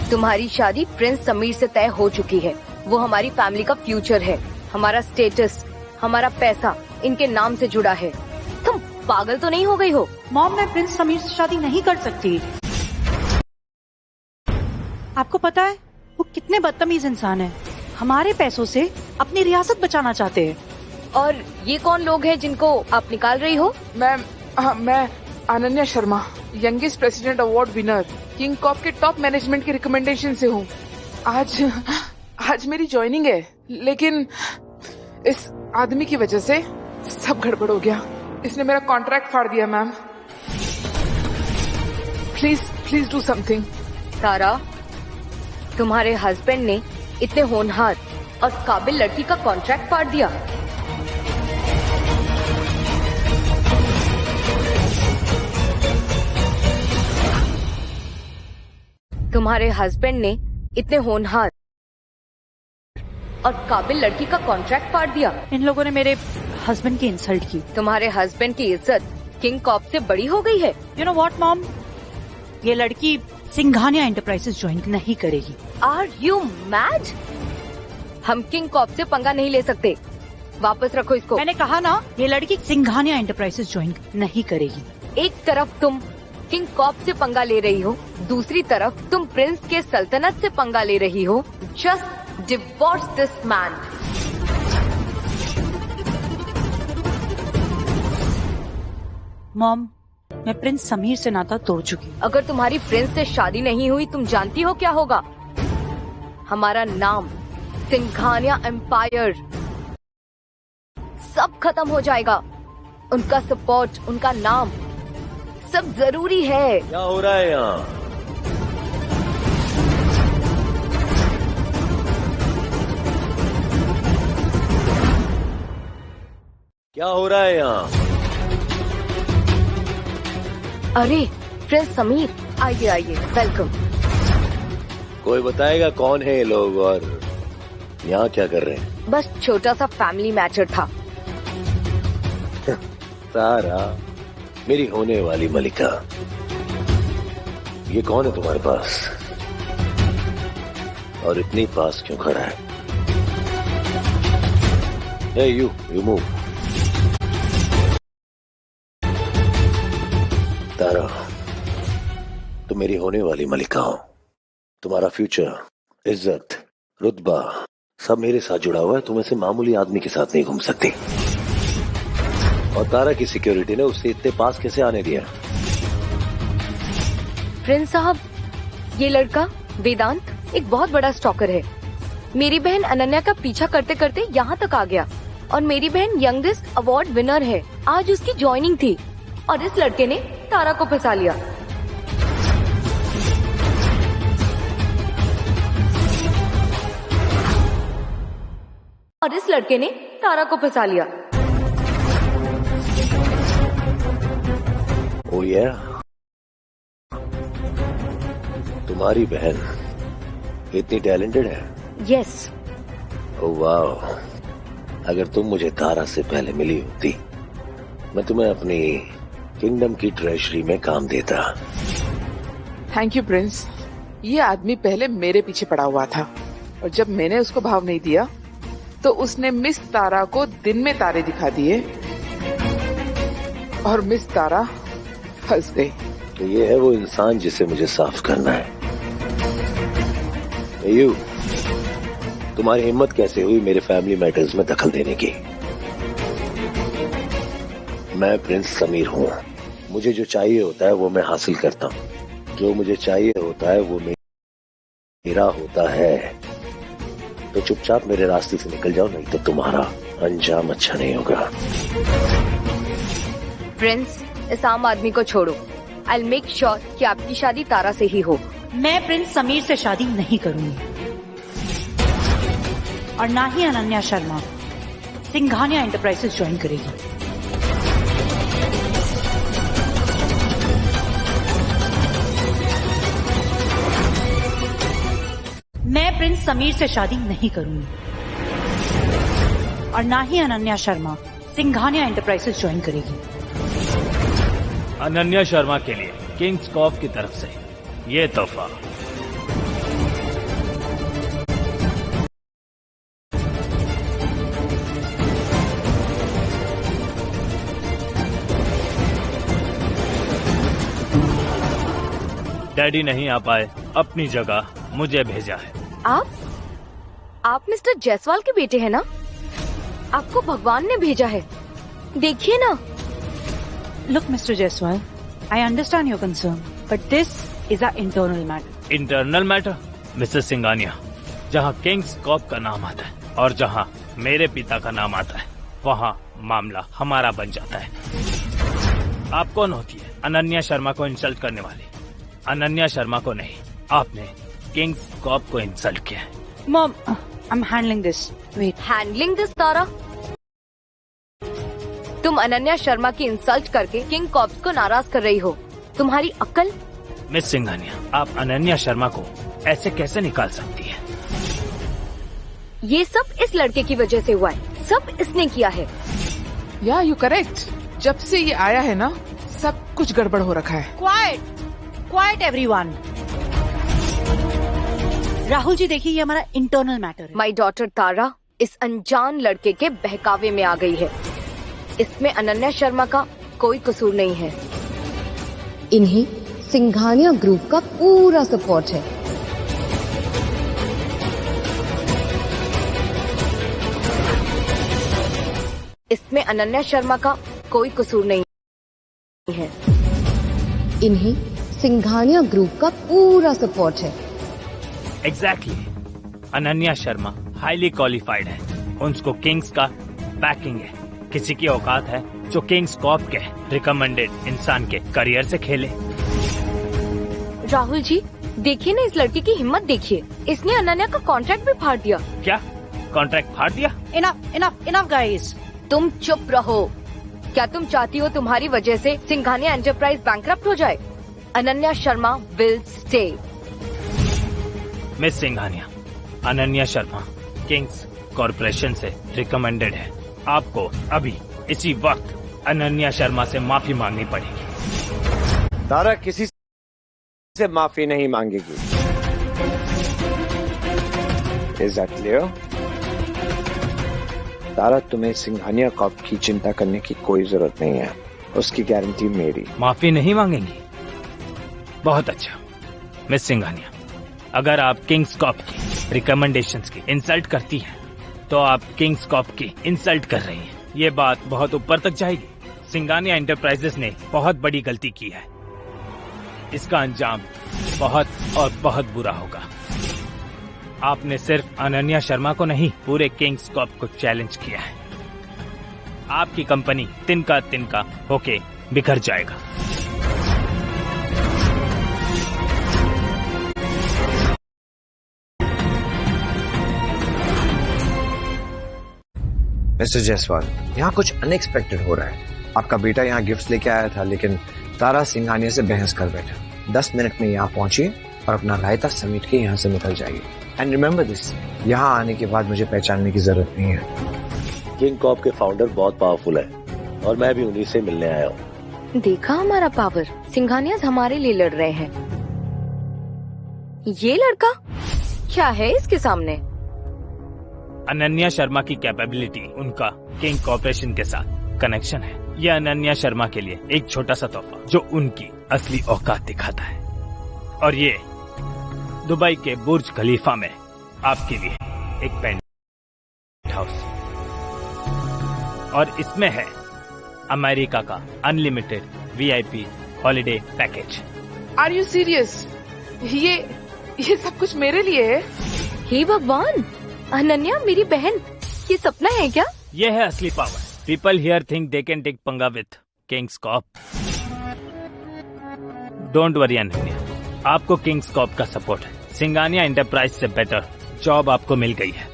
S6: तुम्हारी शादी प्रिंस समीर से तय हो चुकी है। वो हमारी फैमिली का फ्यूचर है। हमारा स्टेटस, हमारा पैसा इनके नाम से जुड़ा है। तुम पागल तो नहीं हो गई हो?
S2: मॉम, मैं प्रिंस समीर से शादी नहीं कर सकती। आपको पता है वो कितने बदतमीज इंसान है। हमारे पैसों से अपनी रियासत बचाना चाहते हैं।
S6: और ये कौन लोग हैं जिनको आप निकाल रही हो?
S5: मैम, मैं Ananya Sharma, youngest president award winner, King Corp के टॉप मैनेजमेंट के रिकमेंडेशन से हूँ। आज मेरी ज्वाइनिंग है, लेकिन इस आदमी की वजह से सब गड़बड़ हो गया। इसने मेरा कॉन्ट्रैक्ट फाड़ दिया। Ma'am please do something.
S6: Tara, तुम्हारे हस्बैंड ने इतने होनहार और काबिल लड़की का कॉन्ट्रैक्ट फाड़ दिया। तुम्हारे हस्बैंड ने इतने होनहार और काबिल लड़की का कॉन्ट्रैक्ट फाड़ दिया।
S2: इन लोगों ने मेरे हस्बैंड की इंसल्ट की।
S6: तुम्हारे हस्बैंड की इज्जत किंग कॉप से बड़ी हो गई है।
S2: यू नो व्हाट मॉम, ये लड़की सिंघानिया एंटरप्राइजेस ज्वाइन नहीं करेगी।
S6: Are you mad? हम किंग कॉप से पंगा नहीं ले सकते। वापस रखो इसको।
S2: मैंने कहा ना, ये लड़की सिंघानिया एंटरप्राइजेस ज्वाइन नहीं करेगी।
S6: एक तरफ तुम किंग कॉप से पंगा ले रही हो, दूसरी तरफ तुम प्रिंस के सल्तनत से पंगा ले रही हो। Just divorce this man.
S2: Mom, मैं प्रिंस समीर से नाता तोड़ चुकी हूँ।
S6: अगर तुम्हारी प्रिंस से शादी नहीं हुई, तुम जानती हो क्या होगा? हमारा नाम, सिंघानिया एम्पायर, सब खत्म हो जाएगा। उनका सपोर्ट, उनका नाम, सब जरूरी है।
S8: क्या हो रहा है यहाँ? क्या हो रहा है यहाँ?
S6: अरे प्रिंस समीर, आइए आइए, वेलकम।
S8: कोई बताएगा कौन है ये लोग और यहाँ क्या कर रहे हैं?
S6: बस छोटा सा फैमिली मैटर था।
S8: तारा, मेरी होने वाली मलिका, ये कौन है तुम्हारे पास और इतनी पास क्यों खड़ा है? Hey, you move. तारा, तुम मेरी होने वाली मलिका हो। तुम्हारा फ्यूचर, इज्जत, रुतबा सब मेरे साथ जुड़ा हुआ है। तुम ऐसे मामूली आदमी के साथ नहीं घूम सकती। और तारा की सिक्योरिटी ने उससे इतने पास कैसे आने दिया?
S6: प्रिंस साहब, ये लड़का वेदांत एक बहुत बड़ा स्टॉकर है। मेरी बहन अनन्या का पीछा करते करते यहाँ तक आ गया और मेरी बहन यंगेस्ट अवार्ड विनर है। आज उसकी ज्वाइनिंग थी और इस लड़के ने तारा को फंसा लिया। और इस लड़के ने तारा को फंसा लिया।
S8: गुड़िया, तुम्हारी बहन इतनी टैलेंटेड है?
S6: यस।
S8: ओह वाह, अगर तुम मुझे तारा से पहले मिली होती मैं तुम्हें अपनी किंगडम की ट्रेजरी में काम देता।
S5: Thank you Prince. ये आदमी पहले मेरे पीछे पड़ा हुआ था और जब मैंने उसको भाव नहीं दिया तो उसने मिस तारा को दिन में तारे दिखा दिए और मिस तारा फंस गई।
S8: तो ये है वो इंसान जिसे मुझे साफ करना है। यू, तुम्हारी हिम्मत कैसे हुई मेरे फैमिली मैटर्स में दखल देने की? मैं प्रिंस समीर हूँ। मुझे जो चाहिए होता है वो मैं हासिल करता हूँ। जो मुझे चाहिए होता है वो मेरा होता है। तो चुपचाप मेरे रास्ते से निकल जाओ, नहीं तो तुम्हारा अंजाम अच्छा नहीं होगा।
S6: प्रिंस, इस आम आदमी को छोड़ो। आई विल मेक श्योर कि आपकी शादी तारा से ही हो।
S2: मैं प्रिंस समीर से शादी नहीं करूंगी और ना ही अनन्या शर्मा सिंघानिया एंटरप्राइजेस ज्वाइन करेगी। मैं प्रिंस समीर से शादी नहीं करूंगी और ना ही अनन्या शर्मा सिंघानिया एंटरप्राइजेस ज्वाइन करेगी।
S10: अनन्या शर्मा के लिए किंग्स कॉप की तरफ से ये तोहफा। डैडी नहीं आ पाए, अपनी जगह मुझे भेजा है।
S6: आप मिस्टर जायसवाल के बेटे हैं ना? आपको भगवान ने भेजा है। देखिए ना।
S2: Look, Mr. Jaiswal, I understand your concern, but this is our internal matter.
S10: Internal matter, Mrs Singhania. जहाँ किंग्स कॉप का नाम आता है और जहाँ मेरे पिता का नाम आता है, वहाँ मामला हमारा बन जाता है। आप कौन होती है अनन्या शर्मा को इंसल्ट करने वाली? अनन्या शर्मा को नहीं, आपने किंग्स कॉप को इंसल्ट किया है।
S2: Mom, I'm handling this. Wait.
S6: Handling this Tara? तुम अनन्या शर्मा की इंसल्ट करके किंग कॉप्स को नाराज कर रही हो। तुम्हारी अक्ल?
S10: मिस सिंघानिया, आप अनन्या शर्मा को ऐसे कैसे निकाल सकती है?
S6: ये सब इस लड़के की वजह से हुआ है। सब इसने किया है।
S5: या यू करेक्ट। जब से ये आया है ना, सब कुछ गड़बड़ हो रखा है।
S2: Quiet everyone. राहुल जी, देखिए ये हमारा इंटरनल मैटर है।
S6: माई डॉटर तारा इस अनजान लड़के के बहकावे में आ गई है। इसमें अनन्या शर्मा का कोई कसूर नहीं है।
S11: इन्हें सिंघानिया ग्रुप का पूरा सपोर्ट है।
S6: इसमें अनन्या शर्मा का कोई कसूर नहीं है।
S11: इन्हें सिंघानिया ग्रुप का पूरा सपोर्ट है।
S10: Exactly. Ananya Sharma highly qualified है। उनको किंग्स का बैकिंग है। किसी की औकात है जो किंग्स कॉप के रिकमेंडेड इंसान के करियर से खेले।
S6: राहुल जी, देखिए ना इस लड़की की हिम्मत देखिए। इसने अनन्या का कॉन्ट्रैक्ट भी फाड़ दिया।
S10: क्या कॉन्ट्रैक्ट फाड़ दिया?
S2: Enough guys.
S6: तुम चुप रहो। क्या तुम चाहती हो तुम्हारी वजह से सिंघानिया एंटरप्राइज बैंकरप्ट हो जाए? Ananya Sharma will stay.
S10: Miss Singhania, Ananya Sharma Kings corporation से रिकमेंडेड है। आपको अभी इसी वक्त अनन्या शर्मा से माफी मांगनी पड़ेगी।
S3: तारा किसी से माफी नहीं मांगेगी। Is that clear? तारा, तुम्हें सिंघानिया कॉप की चिंता करने की कोई जरूरत नहीं है। उसकी गारंटी मेरी।
S10: माफी नहीं मांगेंगी? बहुत अच्छा। मिस सिंघानिया, अगर आप किंग्स कॉप की रिकमेंडेशंस की इंसल्ट करती हैं, तो आप किंग्स कॉप की इंसल्ट कर रही हैं। ये बात बहुत ऊपर तक जाएगी। सिंघानिया एंटरप्राइजेस ने बहुत बड़ी गलती की है। इसका अंजाम बहुत और बहुत बुरा होगा। आपने सिर्फ अनन्या शर्मा को नहीं, पूरे किंग्स कॉप को चैलेंज किया है। आपकी कंपनी तिनका तिनका होके बिखर जाएगा।
S3: मिस्टर जायसवाल, यहाँ कुछ अनएक्सपेक्टेड हो रहा है। आपका बेटा यहाँ गिफ्ट्स लेके आया था, लेकिन तारा सिंघानिया से बहस कर बैठा। 10 मिनट में यहाँ पहुंचिए और अपना रायता समेट के यहाँ से निकल जाइए। एंड रिमेम्बर दिस, यहाँ आने के बाद मुझे पहचानने की जरूरत नहीं है।
S8: किंग कॉर्प के फाउंडर बहुत पावरफुल है और मैं भी उन्हीं से मिलने आया हूँ।
S6: देखा हमारा पावर, सिंघानिया हमारे लिए लड़ रहे हैं। ये लड़का क्या है इसके सामने?
S10: अनन्या शर्मा की कैपेबिलिटी, उनका किंग कॉर्पोरेशन के साथ कनेक्शन है। यह अनन्या शर्मा के लिए एक छोटा सा तोहफा जो उनकी असली औकात दिखाता है। और ये दुबई के बुर्ज खलीफा में आपके लिए एक पेंट हाउस, और इसमें है अमेरिका का unlimited VIP holiday package.
S5: Are you serious? ये सब कुछ मेरे लिए है?
S6: हे भगवान, अनन्या मेरी बहन, ये सपना है क्या?
S10: ये है असली power. People here think they can take पंगा with kings corp. Don't worry Ananya, आपको किंग्स कॉर्प का सपोर्ट है। सिंघानिया एंटरप्राइज से बेटर जॉब आपको मिल गई है।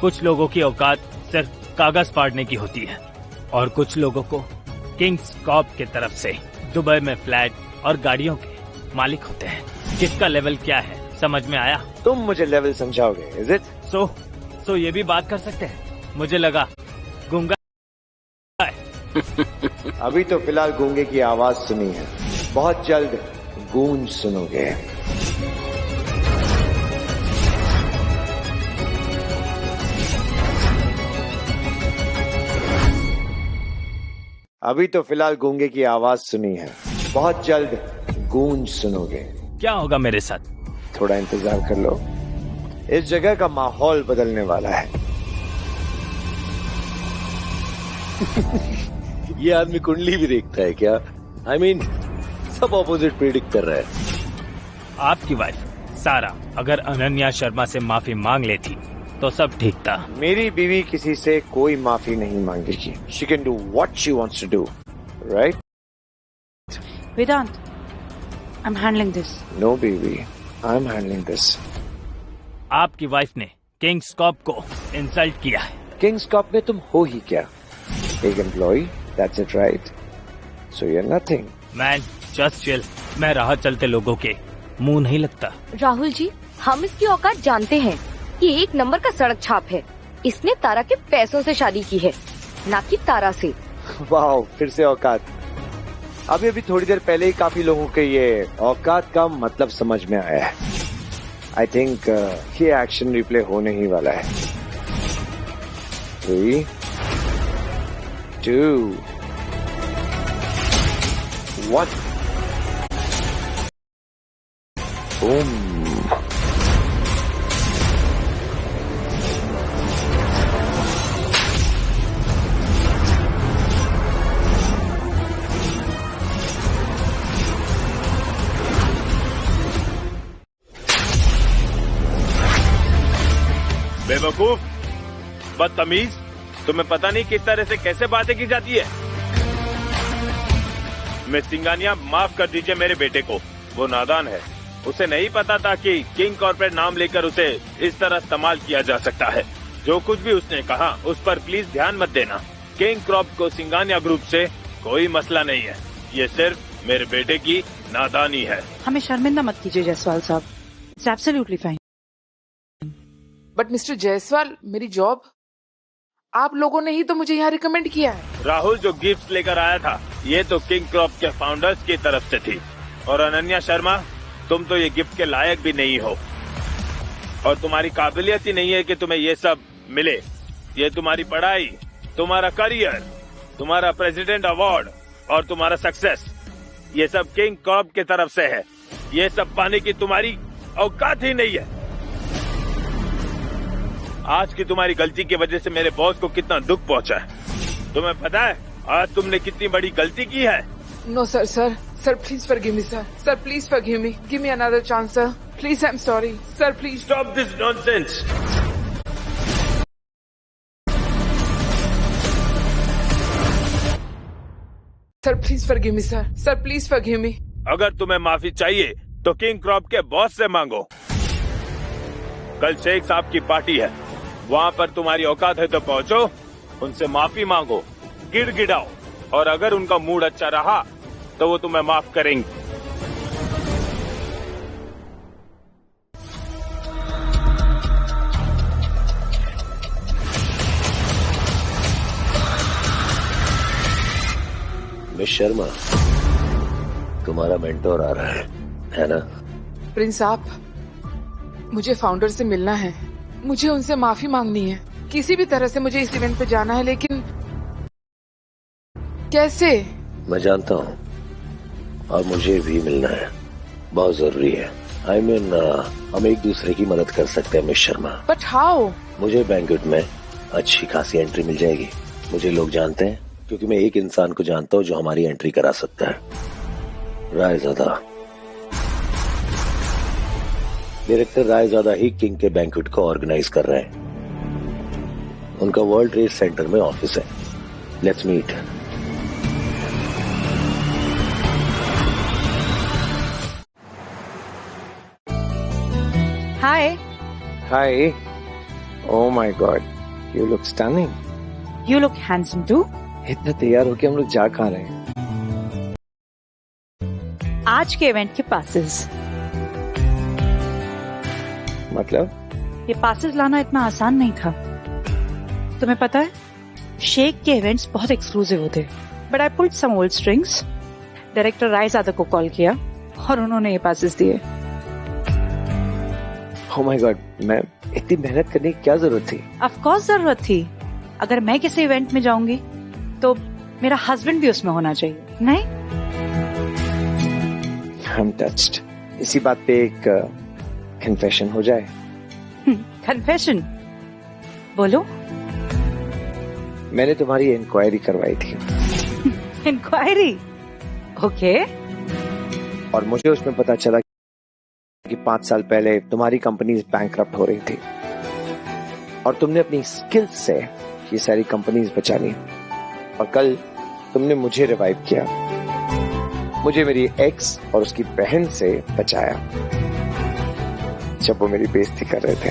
S10: कुछ लोगों की औकात सिर्फ कागज फाड़ने की होती है और कुछ लोगों को किंग्स कॉर्प की तरफ से दुबई में फ्लैट और गाड़ियों के मालिक होते हैं। किसका लेवल क्या है समझ में आया?
S3: तुम मुझे लेवल समझाओगे, इज इट?
S10: सो ये भी बात कर सकते हैं? मुझे लगा गूंगा है।
S3: अभी तो फिलहाल गूंगे की आवाज सुनी है, बहुत जल्द गूंज सुनोगे। अभी तो फिलहाल गूंगे की आवाज सुनी है, बहुत जल्द गूंज सुनोगे।
S10: क्या होगा मेरे साथ?
S3: थोड़ा इंतजार कर लो, इस जगह का माहौल बदलने वाला है।
S8: ये आदमी कुंडली भी देखता है क्या? I mean, सब ऑपोजिट प्रेडिक्ट कर रहा है।
S10: आपकी वाइफ सारा अगर अनन्या शर्मा से माफी मांग लेती तो सब ठीक था।
S3: मेरी बीवी किसी से कोई माफी नहीं मांगेगी। She can do what she wants to do, right?
S2: Vedant, I'm handling this.
S3: No, baby, I'm handling this.
S10: आपकी वाइफ ने किंग्स कॉर्प को इंसल्ट किया है।
S3: किंग्स कॉर्प में तुम हो ही क्या? एक employee, that's it, right? So you're nothing.
S10: Man just chill. मैं राह चलते लोगों के मुंह नहीं लगता।
S6: राहुल जी, हम इसकी औकात जानते हैं। ये एक नंबर का सड़क छाप है। इसने तारा के पैसों से शादी की है, ना कि तारा से।
S3: वाह, फिर से औकात। अभी थोड़ी देर पहले ही काफी लोगों के ये औकात का मतलब समझ में आया है। आई थिंक ये एक्शन रिप्ले होने ही वाला है। 3, 2, 1, बूम।
S10: बेवकूफ, बदतमीज, तुम्हें पता नहीं किस तरह से कैसे बातें की जाती है। मिस सिंघानिया, माफ कर दीजिए मेरे बेटे को, वो नादान है। उसे नहीं पता था कि किंग कॉर्पोरेट नाम लेकर उसे इस तरह इस्तेमाल किया जा सकता है। जो कुछ भी उसने कहा उस पर प्लीज ध्यान मत देना। किंग कॉर्प को सिंघानिया ग्रुप से कोई मसला नहीं है, ये सिर्फ मेरे बेटे की नादानी है।
S2: हमें शर्मिंदा मत कीजिए जायसवाल साहब, it's absolutely fine.
S5: But mister Jaiswal, मेरी जॉब आप लोगों ने ही तो मुझे यहाँ रिकमेंड किया है।
S10: राहुल जो गिफ्ट लेकर आया था ये तो किंग कॉर्प के फाउंडर्स की तरफ से थी। और अनन्या शर्मा, तुम तो ये गिफ्ट के लायक भी नहीं हो और तुम्हारी काबिलियत ही नहीं है कि तुम्हें ये सब मिले। ये तुम्हारी पढ़ाई, तुम्हारा करियर, तुम्हारा प्रेसिडेंट अवार्ड और तुम्हारा सक्सेस, ये सब किंग कॉर्प की तरफ से है। ये सब पाने की तुम्हारी औकात ही नहीं है। आज की तुम्हारी गलती की वजह से मेरे बॉस को कितना दुख पहुंचा है तुम्हें पता है? आज तुमने कितनी बड़ी गलती की है।
S5: No sir please forgive me sir please forgive me, give me another chance sir please, I am sorry sir please
S10: stop this nonsense.
S5: Sir please forgive me sir please forgive me.
S10: अगर तुम्हें माफी चाहिए तो king Corp के boss से मांगो। कल शेख साहब की पार्टी है, वहाँ पर तुम्हारी औकात है तो पहुँचो, उनसे माफी मांगो, गिड़गिड़ाओ और अगर उनका मूड अच्छा रहा
S12: तो वो तुम्हें माफ करेंगी।
S8: मिस शर्मा, तुम्हारा मेंटोर आ रहा है ना?
S5: प्रिंस आप, मुझे फाउंडर से मिलना है, मुझे उनसे माफी मांगनी है। किसी भी तरह से मुझे इस इवेंट पे जाना है, लेकिन कैसे?
S8: मैं जानता हूँ, और मुझे भी मिलना है, बहुत जरूरी है। I mean, हम एक दूसरे की मदद कर सकते हैं मिस शर्मा।
S5: But how?
S8: मुझे बैंक्वेट में अच्छी खासी एंट्री मिल जाएगी। मुझे लोग जानते हैं क्योंकि मैं एक इंसान को जानता हूँ जो हमारी एंट्री करा सकता है। रायजादा, डायरेक्टर रायजादा ही किंग के बैंक्वेट को ऑर्गेनाइज कर रहे हैं। उनका वर्ल्ड ट्रेड सेंटर में ऑफिस है। Let's meet.
S2: Hi.
S3: Hi. Oh my god, you look stunning.
S2: You look handsome too.
S3: इतना तैयार होके हम लोग जा कहाँ रहे हैं?
S2: आज के इवेंट के पासेस।
S3: मतलब?
S2: ये पासेस लाना इतना आसान नहीं था। तुम्हें पता है, शेख के इवेंट्स बहुत एक्सक्लूसिव होते, but I pulled some old strings. Director Raizada को कॉल किया और उन्होंने ये पासेस दिए।
S3: ओह माय गॉड, मैं इतनी मेहनत करने की क्या जरूरत थी?
S2: ऑफ कोर्स जरूरत थी। अगर मैं किसी इवेंट में जाऊंगी तो मेरा हस्बैंड भी उसमें होना चाहिए, नहीं?
S3: I'm touched. इसी बात पे एक कन्फेशन हो जाए।
S2: कन्फेशन? बोलो।
S3: मैंने तुम्हारी इंक्वायरी करवाई थी।
S2: इंक्वायरी? ओके।
S3: और मुझे उसमें पता चला कि 5 साल पहले तुम्हारी कंपनी बैंकरप्ट हो रही थी और तुमने अपनी स्किल्स से ये सारी कंपनीज बचा ली। और कल तुमने मुझे रिवाइव किया, मुझे मेरी एक्स और उसकी बहन से बचाया जब वो मेरी बेइज्जती कर रहे थे।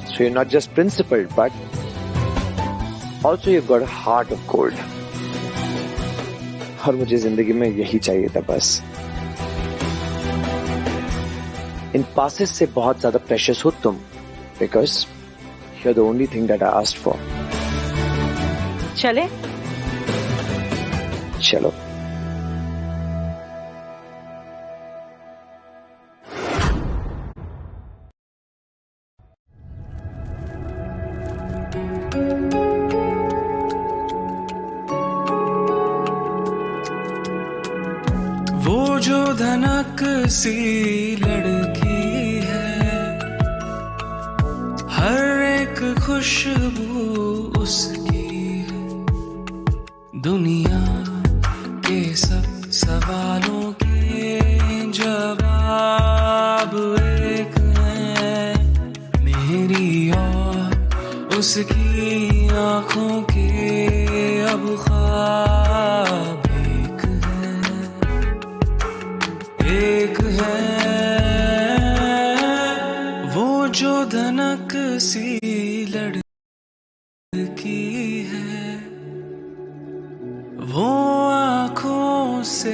S3: So you're not just principled, but also you've got a heart of gold. और मुझे जिंदगी में यही चाहिए था बस। इन पासेस से बहुत ज्यादा प्रेशियस हो तुम, because you're the only thing that I asked for.
S2: चले?
S3: चलो।
S13: वो जो धनक सी लड़की है, हर एक खुशबू उसकी है, दुनिया के सब सवालों के जवाब एक है, मेरी और उसकी आंखों के अब ख्वाब एक है, वो जो धनक सी लड़की है, वो आंखों से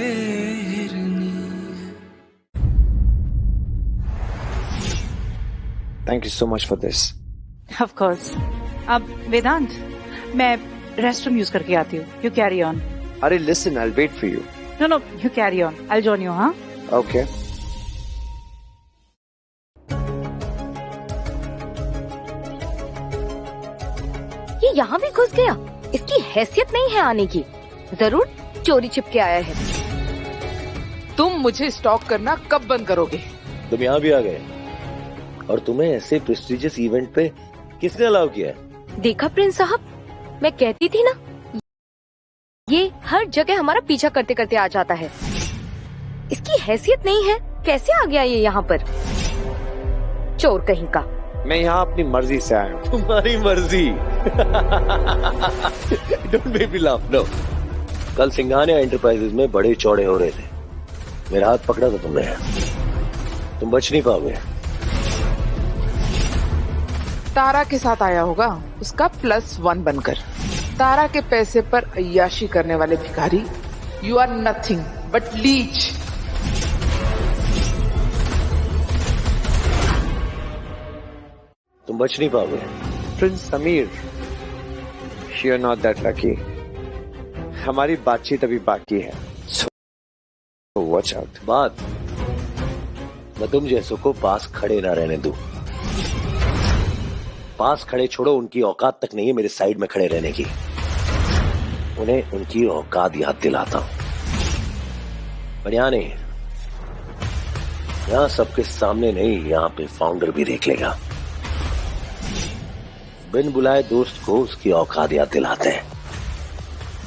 S13: हिरनी है।
S3: Thank you so much for this.
S2: Of course. अब वेदांत, मैं रेस्टरूम यूज करके आती हूँ। You carry on.
S3: अरे listen, I'll wait for you.
S2: No, you carry on. I'll join you, हाँ?
S3: Okay.
S6: ये यहाँ भी घुस गया। इसकी हैसियत नहीं है आने की। जरूर चोरी छिपके आया है।
S5: तुम मुझे स्टॉक करना कब बंद करोगे?
S8: तुम यहाँ भी आ गए, और तुम्हें ऐसे प्रेस्टिजियस इवेंट पे किसने अलाउ किया है?
S6: देखा प्रिंस साहब, मैं कहती थी ना, ये हर जगह हमारा पीछा करते करते आ जाता है। इसकी हैसियत नहीं है, कैसे आ गया ये यहाँ पर? चोर कहीं का।
S3: मैं यहाँ अपनी मर्जी से आया हूँ।
S8: तुम्हारी मर्जी? Don't make me laugh. No, कल सिंघानिया एंटरप्राइजेज में बड़े चौड़े हो रहे थे। मेरा हाथ पकड़ा था तुमने, तुम बच नहीं पाओगे।
S5: तारा के साथ आया होगा, उसका +1 बनकर। तारा के पैसे पर अय्याशी करने वाले भिखारी you are nothing but leech.
S8: तुम बच नहीं पाओगे।
S3: Prince Sameer, you are not that lucky. हमारी बातचीत अभी बाकी है, सो वॉच आउट।
S8: बात मैं तुम जैसों को पास खड़े ना रहने दूं। पास खड़े छोड़ो, उनकी औकात तक नहीं है मेरे साइड में खड़े रहने की। उन्हें उनकी औकात याद दिलाता हूं। पर यहां नहीं, यहां सबके सामने नहीं, यहां पे फाउंडर भी देख लेगा। बिन बुलाए दोस्त को उसकी औकात याद दिलाते हैं।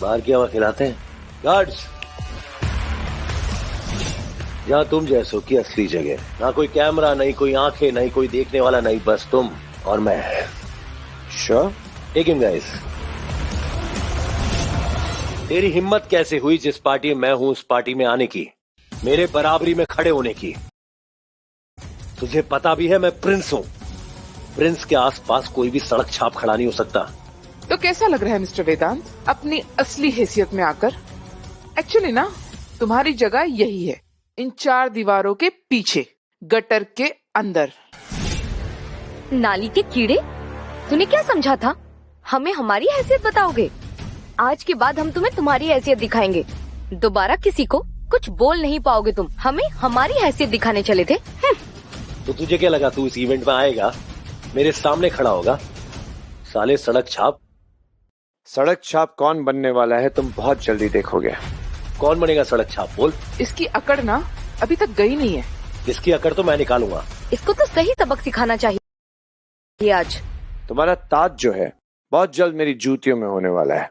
S8: बाहर क्या हुआ खिलाते हैं। गार्ड्स, यहां तुम जैसों की असली जगह। ना कोई कैमरा, नहीं कोई आंखें, नहीं कोई देखने वाला, नहीं, बस तुम और मैं। श्योर? Take him guys. तेरी हिम्मत कैसे हुई जिस पार्टी में मैं हूं उस पार्टी में आने की, मेरे बराबरी में खड़े होने की? तुझे पता भी है मैं प्रिंस हूं। प्रिंस के आसपास कोई भी सड़क छाप खड़ा नहीं हो सकता।
S5: तो कैसा लग रहा है मिस्टर वेदांत अपनी असली हैसियत में आकर? एक्चुअली ना, तुम्हारी जगह यही है, इन 4 दीवारों के पीछे, गटर के अंदर।
S6: नाली के कीड़े, तूने क्या समझा था? हमें हमारी हैसियत बताओगे? आज के बाद हम तुम्हें तुम्हारी हैसियत दिखाएंगे। दोबारा किसी को कुछ बोल नहीं पाओगे तुम। हमें हमारी हैसियत दिखाने चले थे।
S8: तो तुझे क्या लगा तू इस इवेंट में आएगा, मेरे सामने खड़ा होगा? साले सड़क छाप।
S3: सड़क छाप कौन बनने वाला है तुम बहुत जल्दी देखोगे।
S8: कौन बनेगा सड़क छाप बोल?
S5: इसकी अकड़ ना अभी तक गई नहीं है।
S8: इसकी अकड़ तो मैं निकालूंगा।
S6: इसको तो सही सबक सिखाना चाहिए आज।
S3: तुम्हारा ताज जो है बहुत जल्द मेरी जूतियों में होने वाला है।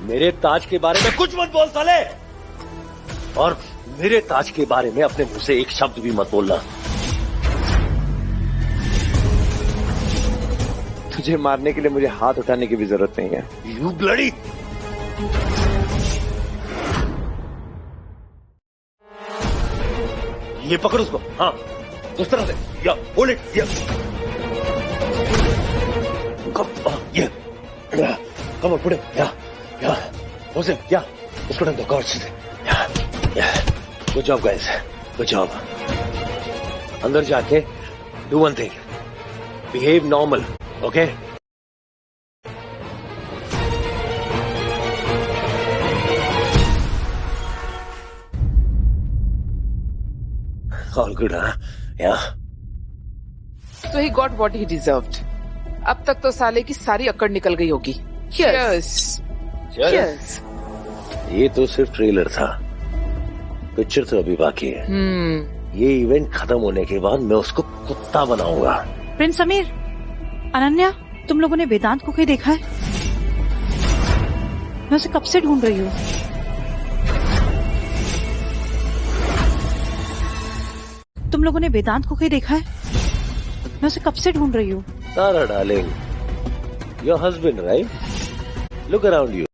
S8: मेरे ताज के बारे में कुछ मत बोल साले, और मेरे ताज के बारे में अपने मुंह से एक शब्द भी मत बोलना।
S3: तुझे मारने के लिए मुझे हाथ उठाने की भी जरूरत नहीं है।
S8: You bloody! ये पकड़ उसको। हाँ, उस तरह से। या होल्ड इट। या कम ऑन, पुट इट। या उसे, या उसको डन दो गॉड से। Good job guys, good job. अंदर जाके do one thing, behave normal, okay? All good, हाँ? या
S5: So he got what he deserved. अब तक तो साले की सारी अकड़ निकल गई होगी। Cheers. Cheers.
S8: ये तो सिर्फ ट्रेलर था, पिक्चर तो अभी बाकी है। ये इवेंट खत्म होने के बाद मैं उसको कुत्ता बनाऊंगा।
S2: प्रिंस समीर, अनन्या, तुम लोगों ने वेदांत को कहीं देखा है? मैं उसे कब से ढूंढ रही हूँ। तुम लोगों ने वेदांत को कहीं देखा है? मैं उसे कब से ढूंढ रही हूँ।
S8: Tara darling, your husband right? Look around you.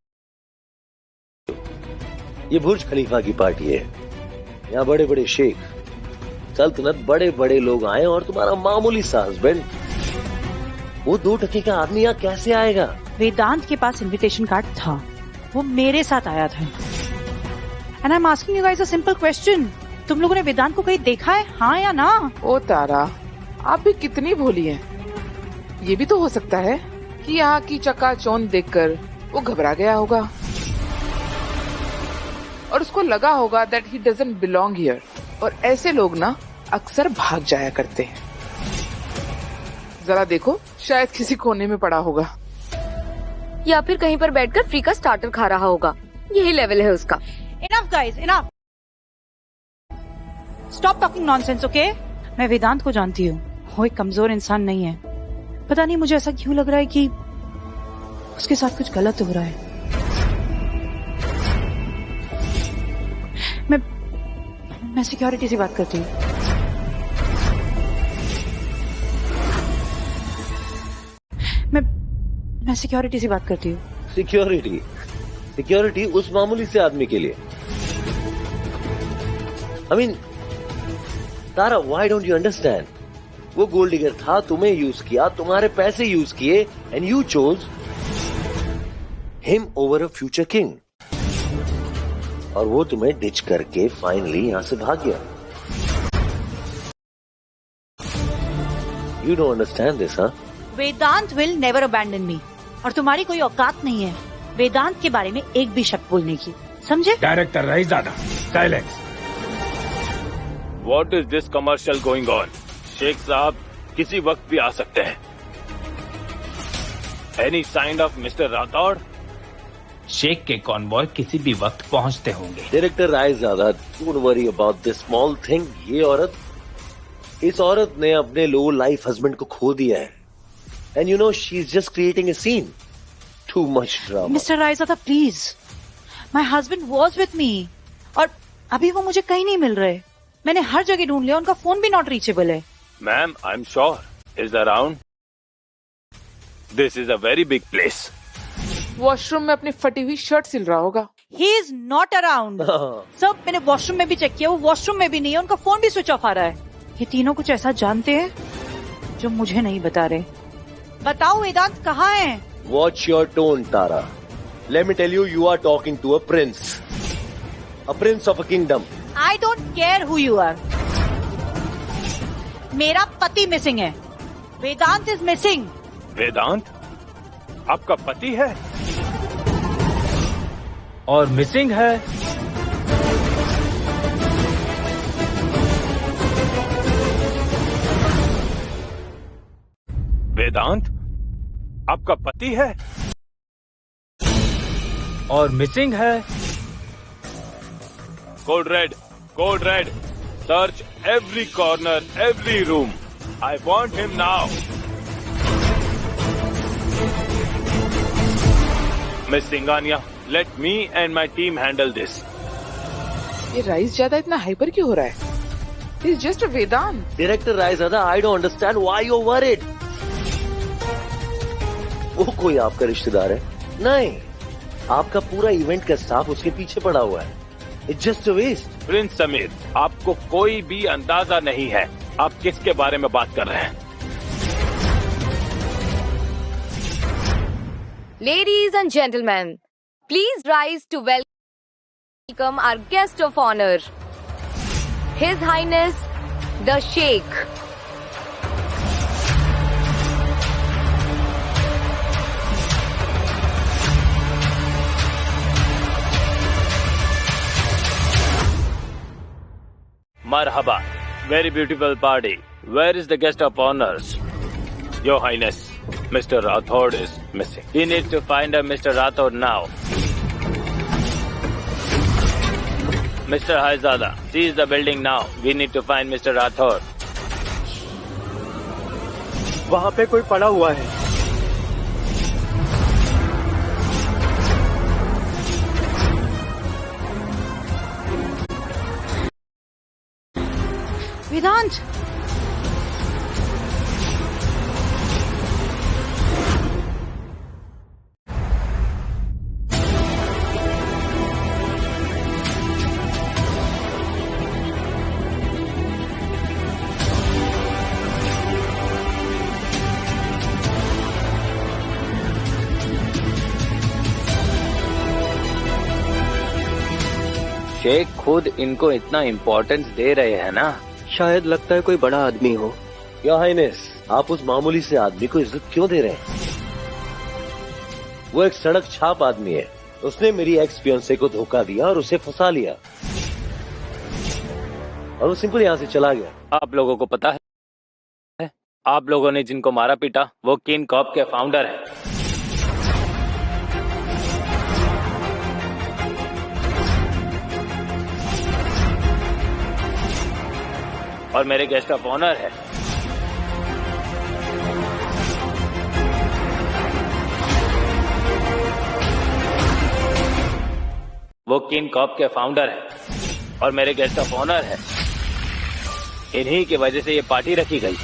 S8: ये बुर्ज खलीफा की पार्टी है। यहाँ बड़े बड़े शेख, सल्तनत, बड़े बड़े लोग आए और तुम्हारा मामूली सा हस्बैंड, वो 2 टके का आदमी यहाँ कैसे आएगा?
S2: वेदांत के पास इनविटेशन कार्ड था, वो मेरे साथ आया था। And I am asking you guys a simple question, तुम लोगों ने वेदांत को कहीं देखा है, हाँ या ना?
S5: ओ तारा, आप भी कितनी भोली हैं। ये भी तो हो सकता है कि यहाँ की चकाचौंध देखकर वो घबरा गया होगा और उसको लगा होगा that he doesn't belong here. और ऐसे लोग ना अक्सर भाग जाया करते हैं। जरा देखो, शायद किसी कोने में पड़ा होगा,
S6: या फिर कहीं पर बैठकर फ्री का स्टार्टर खा रहा होगा। यही लेवल है उसका।
S2: Enough guys, enough. Stop talking nonsense, okay? मैं वेदांत को जानती हूँ, वो एक कमजोर इंसान नहीं है। पता नहीं मुझे ऐसा क्यों लग रहा है कि उसके साथ कुछ गलत हो रहा है। मैं सिक्योरिटी से बात करती हूँ। मैं सिक्योरिटी से बात करती हूँ।
S8: सिक्योरिटी? सिक्योरिटी उस मामूली से आदमी के लिए? I mean, Tara, why don't you understand? वो गोल्ड डिगर था, तुम्हें यूज किया, तुम्हारे पैसे यूज किए, and you chose him over a future king. और वो तुम्हें डिच करके फाइनली यहाँ से भाग गया। You don't understand this, huh?
S2: Vedant will never abandon me, और तुम्हारी कोई औकात नहीं है वेदांत के बारे में एक भी शब्द बोलने की, समझे?
S10: डायरेक्टर रईसज़ादा, silence.
S12: What is this commercial going on? शेख साहब किसी वक्त भी आ सकते हैं। Any sign of Mr. Rathore?
S10: Sheikh के कॉन्वॉय किसी भी वक्त पहुंचते होंगे।
S8: Director Raizada, don't worry about this small thing. ये औरत, इस औरत ने अपने लो लाइफ हस्बैंड को खो दिया है, and you know she is just creating a scene. Too much drama.
S2: Mister Raizada please, my husband was with me, और अभी वो मुझे कहीं नहीं मिल रहे। मैंने हर जगह ढूंढ लिया, उनका फोन भी नॉट रीचेबल है।
S12: Ma'am, I am sure is around. This is a very big place.
S5: Washroom में अपनी फटी हुई शर्ट सिल रहा होगा।
S2: He is not around. सब मैंने वॉशरूम में भी चेक किया, वो वॉशरूम में भी नहीं है, उनका फोन भी स्विच ऑफ आ रहा है। ये तीनों कुछ ऐसा जानते हैं जो मुझे नहीं बता रहे। बताओ वेदांत कहाँ है?
S8: Watch your tone, Tara. Let me tell you, you are talking to a prince of a kingdom.
S2: I don't care who you are. मेरा पति मिसिंग है। वेदांत इज मिसिंग।
S12: वेदांत आपका पति है
S10: और मिसिंग है।
S12: वेदांत आपका पति है
S10: और मिसिंग है।
S12: Code red, search every corner, every room. I want him now. Miss Singhania, let me and my team handle this.
S5: ये राइस ज्यादा इतना हाइपर क्यों हो रहा है? He's just a Vedant.
S8: Director Raizada, I don't understand why you're worried. वो कोई आपका रिश्तेदार है? नहीं, आपका पूरा इवेंट का स्टाफ उसके पीछे पड़ा हुआ है। It's just a waste.
S12: Prince Sameer, आपको कोई भी अंदाजा नहीं है आप किसके बारे में बात कर रहे हैं।
S6: Ladies and gentlemen, please rise to welcome our guest of honor, His Highness the Sheikh.
S12: Marhaba, very beautiful party. Where is the guest of honors? Your Highness, Mr. Rathod is missing. We need to find Mr. Rathod now. Mr. Haizada, seize the building now. We need to find Mr. Rathod.
S3: वहाँ पे कोई पड़ा हुआ है।
S2: वेदांत,
S12: शेख खुद इनको इतना importance दे रहे हैं ना,
S8: शायद लगता है कोई बड़ा आदमी हो। योर हाइनेस, आप उस मामूली से आदमी को इज्जत क्यों दे रहे हैं? वो एक सड़क छाप आदमी है। उसने मेरी एक्स फियांसे को धोखा दिया और उसे फंसा लिया, और वो सिंपल यहाँ से चला गया।
S12: आप लोगों को पता है, आप लोगों ने जिनको मारा पीटा वो किन कॉप के फाउंडर हैं। और मेरे गेस्ट ऑफ ऑनर है। वो किन कॉप के फाउंडर है और मेरे गेस्ट ऑफ ऑनर है। इन्हीं की वजह से ये पार्टी रखी गई,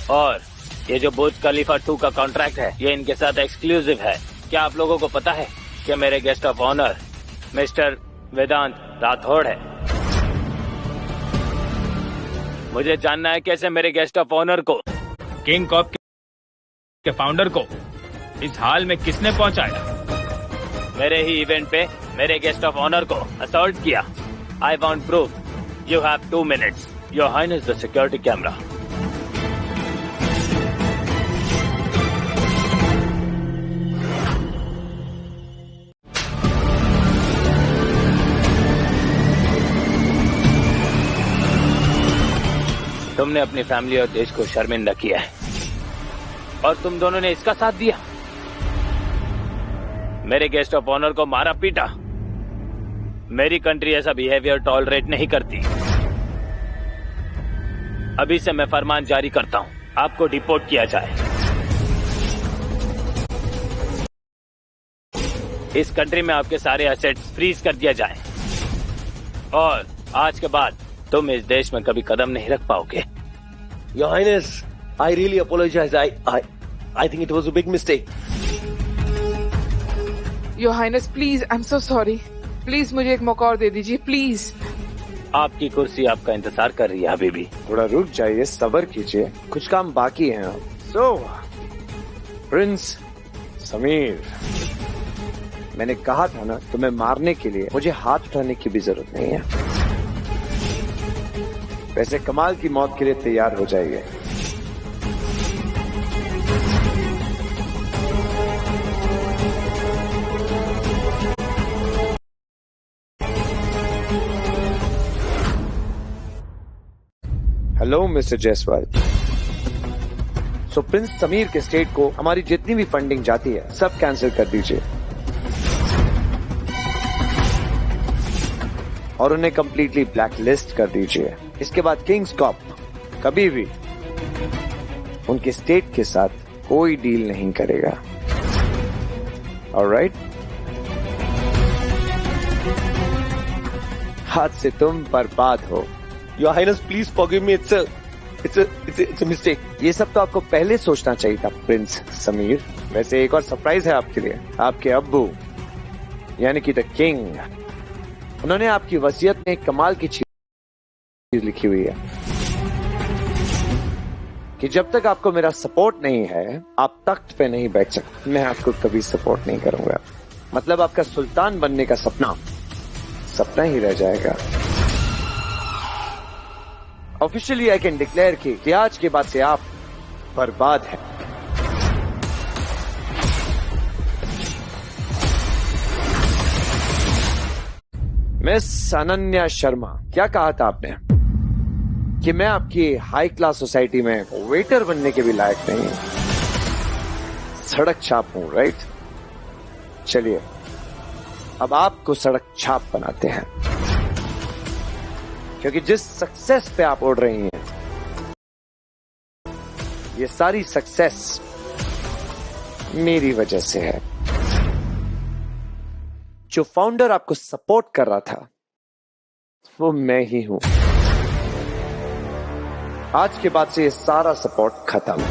S12: और ये जो बुर्ज खलीफा 2 का कॉन्ट्रैक्ट है ये इनके साथ एक्सक्लूसिव है। क्या आप लोगों को पता है कि मेरे गेस्ट ऑफ ऑनर मिस्टर वेदांत राठौड़ है? मुझे जानना है कैसे मेरे गेस्ट ऑफ ऑनर को,
S10: किंग कॉप के फाउंडर को इस हाल में किसने पहुंचाया?
S12: मेरे ही इवेंट पे मेरे गेस्ट ऑफ ऑनर को असॉल्ट किया। I want proof. You have 2 minutes. Your highness the security camera. तुमने अपनी फैमिली और देश को शर्मिंदा किया है और तुम दोनों ने इसका साथ दिया। मेरे गेस्ट ऑफ ऑनर को मारा पीटा। मेरी कंट्री ऐसा बिहेवियर टॉलरेट नहीं करती। अभी से मैं फरमान जारी करता हूं, आपको डिपोर्ट किया जाए। इस कंट्री में आपके सारे एसेट्स फ्रीज कर दिया जाए और आज के बाद तुम इस देश में कभी कदम नहीं रख पाओगे।
S8: Your Highness, I really apologize. I think it was a big mistake.
S5: Your highness please, I am so sorry. Please मुझे एक मौका और दे दीजिए प्लीज।
S12: आपकी कुर्सी आपका इंतजार कर रही है अभी भी।
S3: थोड़ा रुक जाइए, सब्र कीजिए, कुछ काम बाकी है। सो प्रिंस समीर, मैंने कहा था ना, तुम्हें मारने के लिए मुझे हाथ उठाने की भी जरूरत नहीं है। वैसे कमाल की मौत के लिए तैयार हो जाइए। Hello mister Jaiswal. So prince Sameer के स्टेट को हमारी जितनी भी फंडिंग जाती है सब कैंसिल कर दीजिए और उन्हें कंप्लीटली ब्लैक लिस्ट कर दीजिए। इसके बाद किंग्स कॉप कभी भी उनके स्टेट के साथ कोई डील नहीं करेगा। ऑलराइट? आज से तुम बर्बाद हो।
S8: Your Highness, please forgive me. It's a mistake.
S3: ये सब तो आपको पहले सोचना चाहिए था प्रिंस समीर। वैसे एक और सरप्राइज है आपके लिए। आपके अब्बू यानी कि द किंग, उन्होंने आपकी वसीयत में एक कमाल की चीज लिखी हुई है कि जब तक आपको मेरा सपोर्ट नहीं है आप तख्त पे नहीं बैठ सकते। मैं आपको कभी सपोर्ट नहीं करूंगा। मतलब आपका सुल्तान बनने का सपना ही रह जाएगा। ऑफिशियली आई कैन डिक्लेयर कि आज के बाद से आप बर्बाद हैं। मिस अनन्या शर्मा, क्या कहा था आपने कि मैं आपकी हाई क्लास सोसाइटी में वेटर बनने के भी लायक नहीं हूं? सड़क छाप हूं, राइट? चलिए अब आपको सड़क छाप बनाते हैं, क्योंकि जिस सक्सेस पे आप उड़ रही हैं ये सारी सक्सेस मेरी वजह से है। जो फाउंडर आपको सपोर्ट कर रहा था वो मैं ही हूं। आज के बाद से ये सारा सपोर्ट खत्म।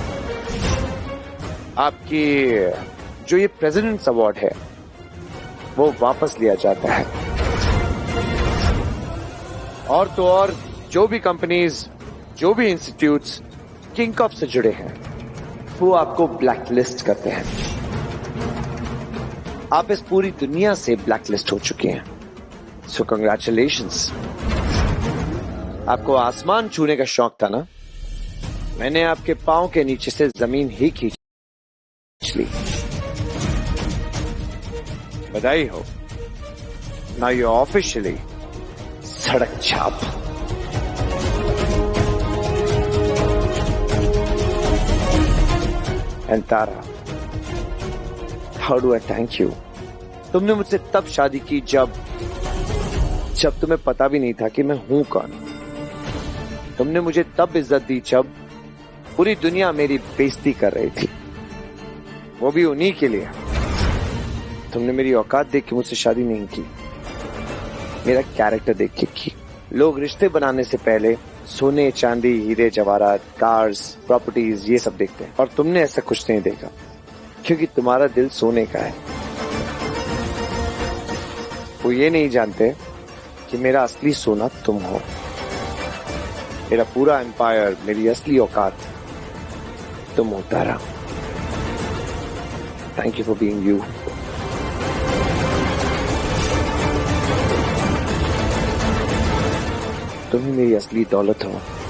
S3: आपकी जो ये प्रेसिडेंट्स अवार्ड है वो वापस लिया जाता है और तो और जो भी कंपनीज, जो भी इंस्टीट्यूट्स किंग कॉप से जुड़े हैं वो आपको ब्लैक लिस्ट करते हैं। आप इस पूरी दुनिया से ब्लैक लिस्ट हो चुके हैं। सो कंग्रेचुलेशंस। आपको आसमान छूने का शौक था ना? मैंने आपके पांव के नीचे से जमीन ही खींच ली। बधाई हो। नाउ यू ऑफिशियली सड़क छाप। And Tara, how do I thank you? तुमने मुझसे तब शादी की जब तुम्हें पता भी नहीं था कि मैं हूं कौन। तुमने मुझे तब इज्जत दी जब पूरी दुनिया मेरी बेइज्जती कर रही थी, वो भी उन्हीं के लिए। तुमने मेरी औकात देख के मुझसे शादी नहीं की, मेरा कैरेक्टर देख के की। लोग रिश्ते बनाने से पहले सोने, चांदी, हीरे जवाहरात, कार्स, प्रॉपर्टीज ये सब देखते हैं और तुमने ऐसा कुछ नहीं देखा क्योंकि तुम्हारा दिल सोने का है। वो ये नहीं जानते कि मेरा असली सोना तुम हो। मेरा पूरा एम्पायर, मेरी असली औकात तुम हो Tara. Thank you for being you. तुम ही मेरी असली दौलत हो।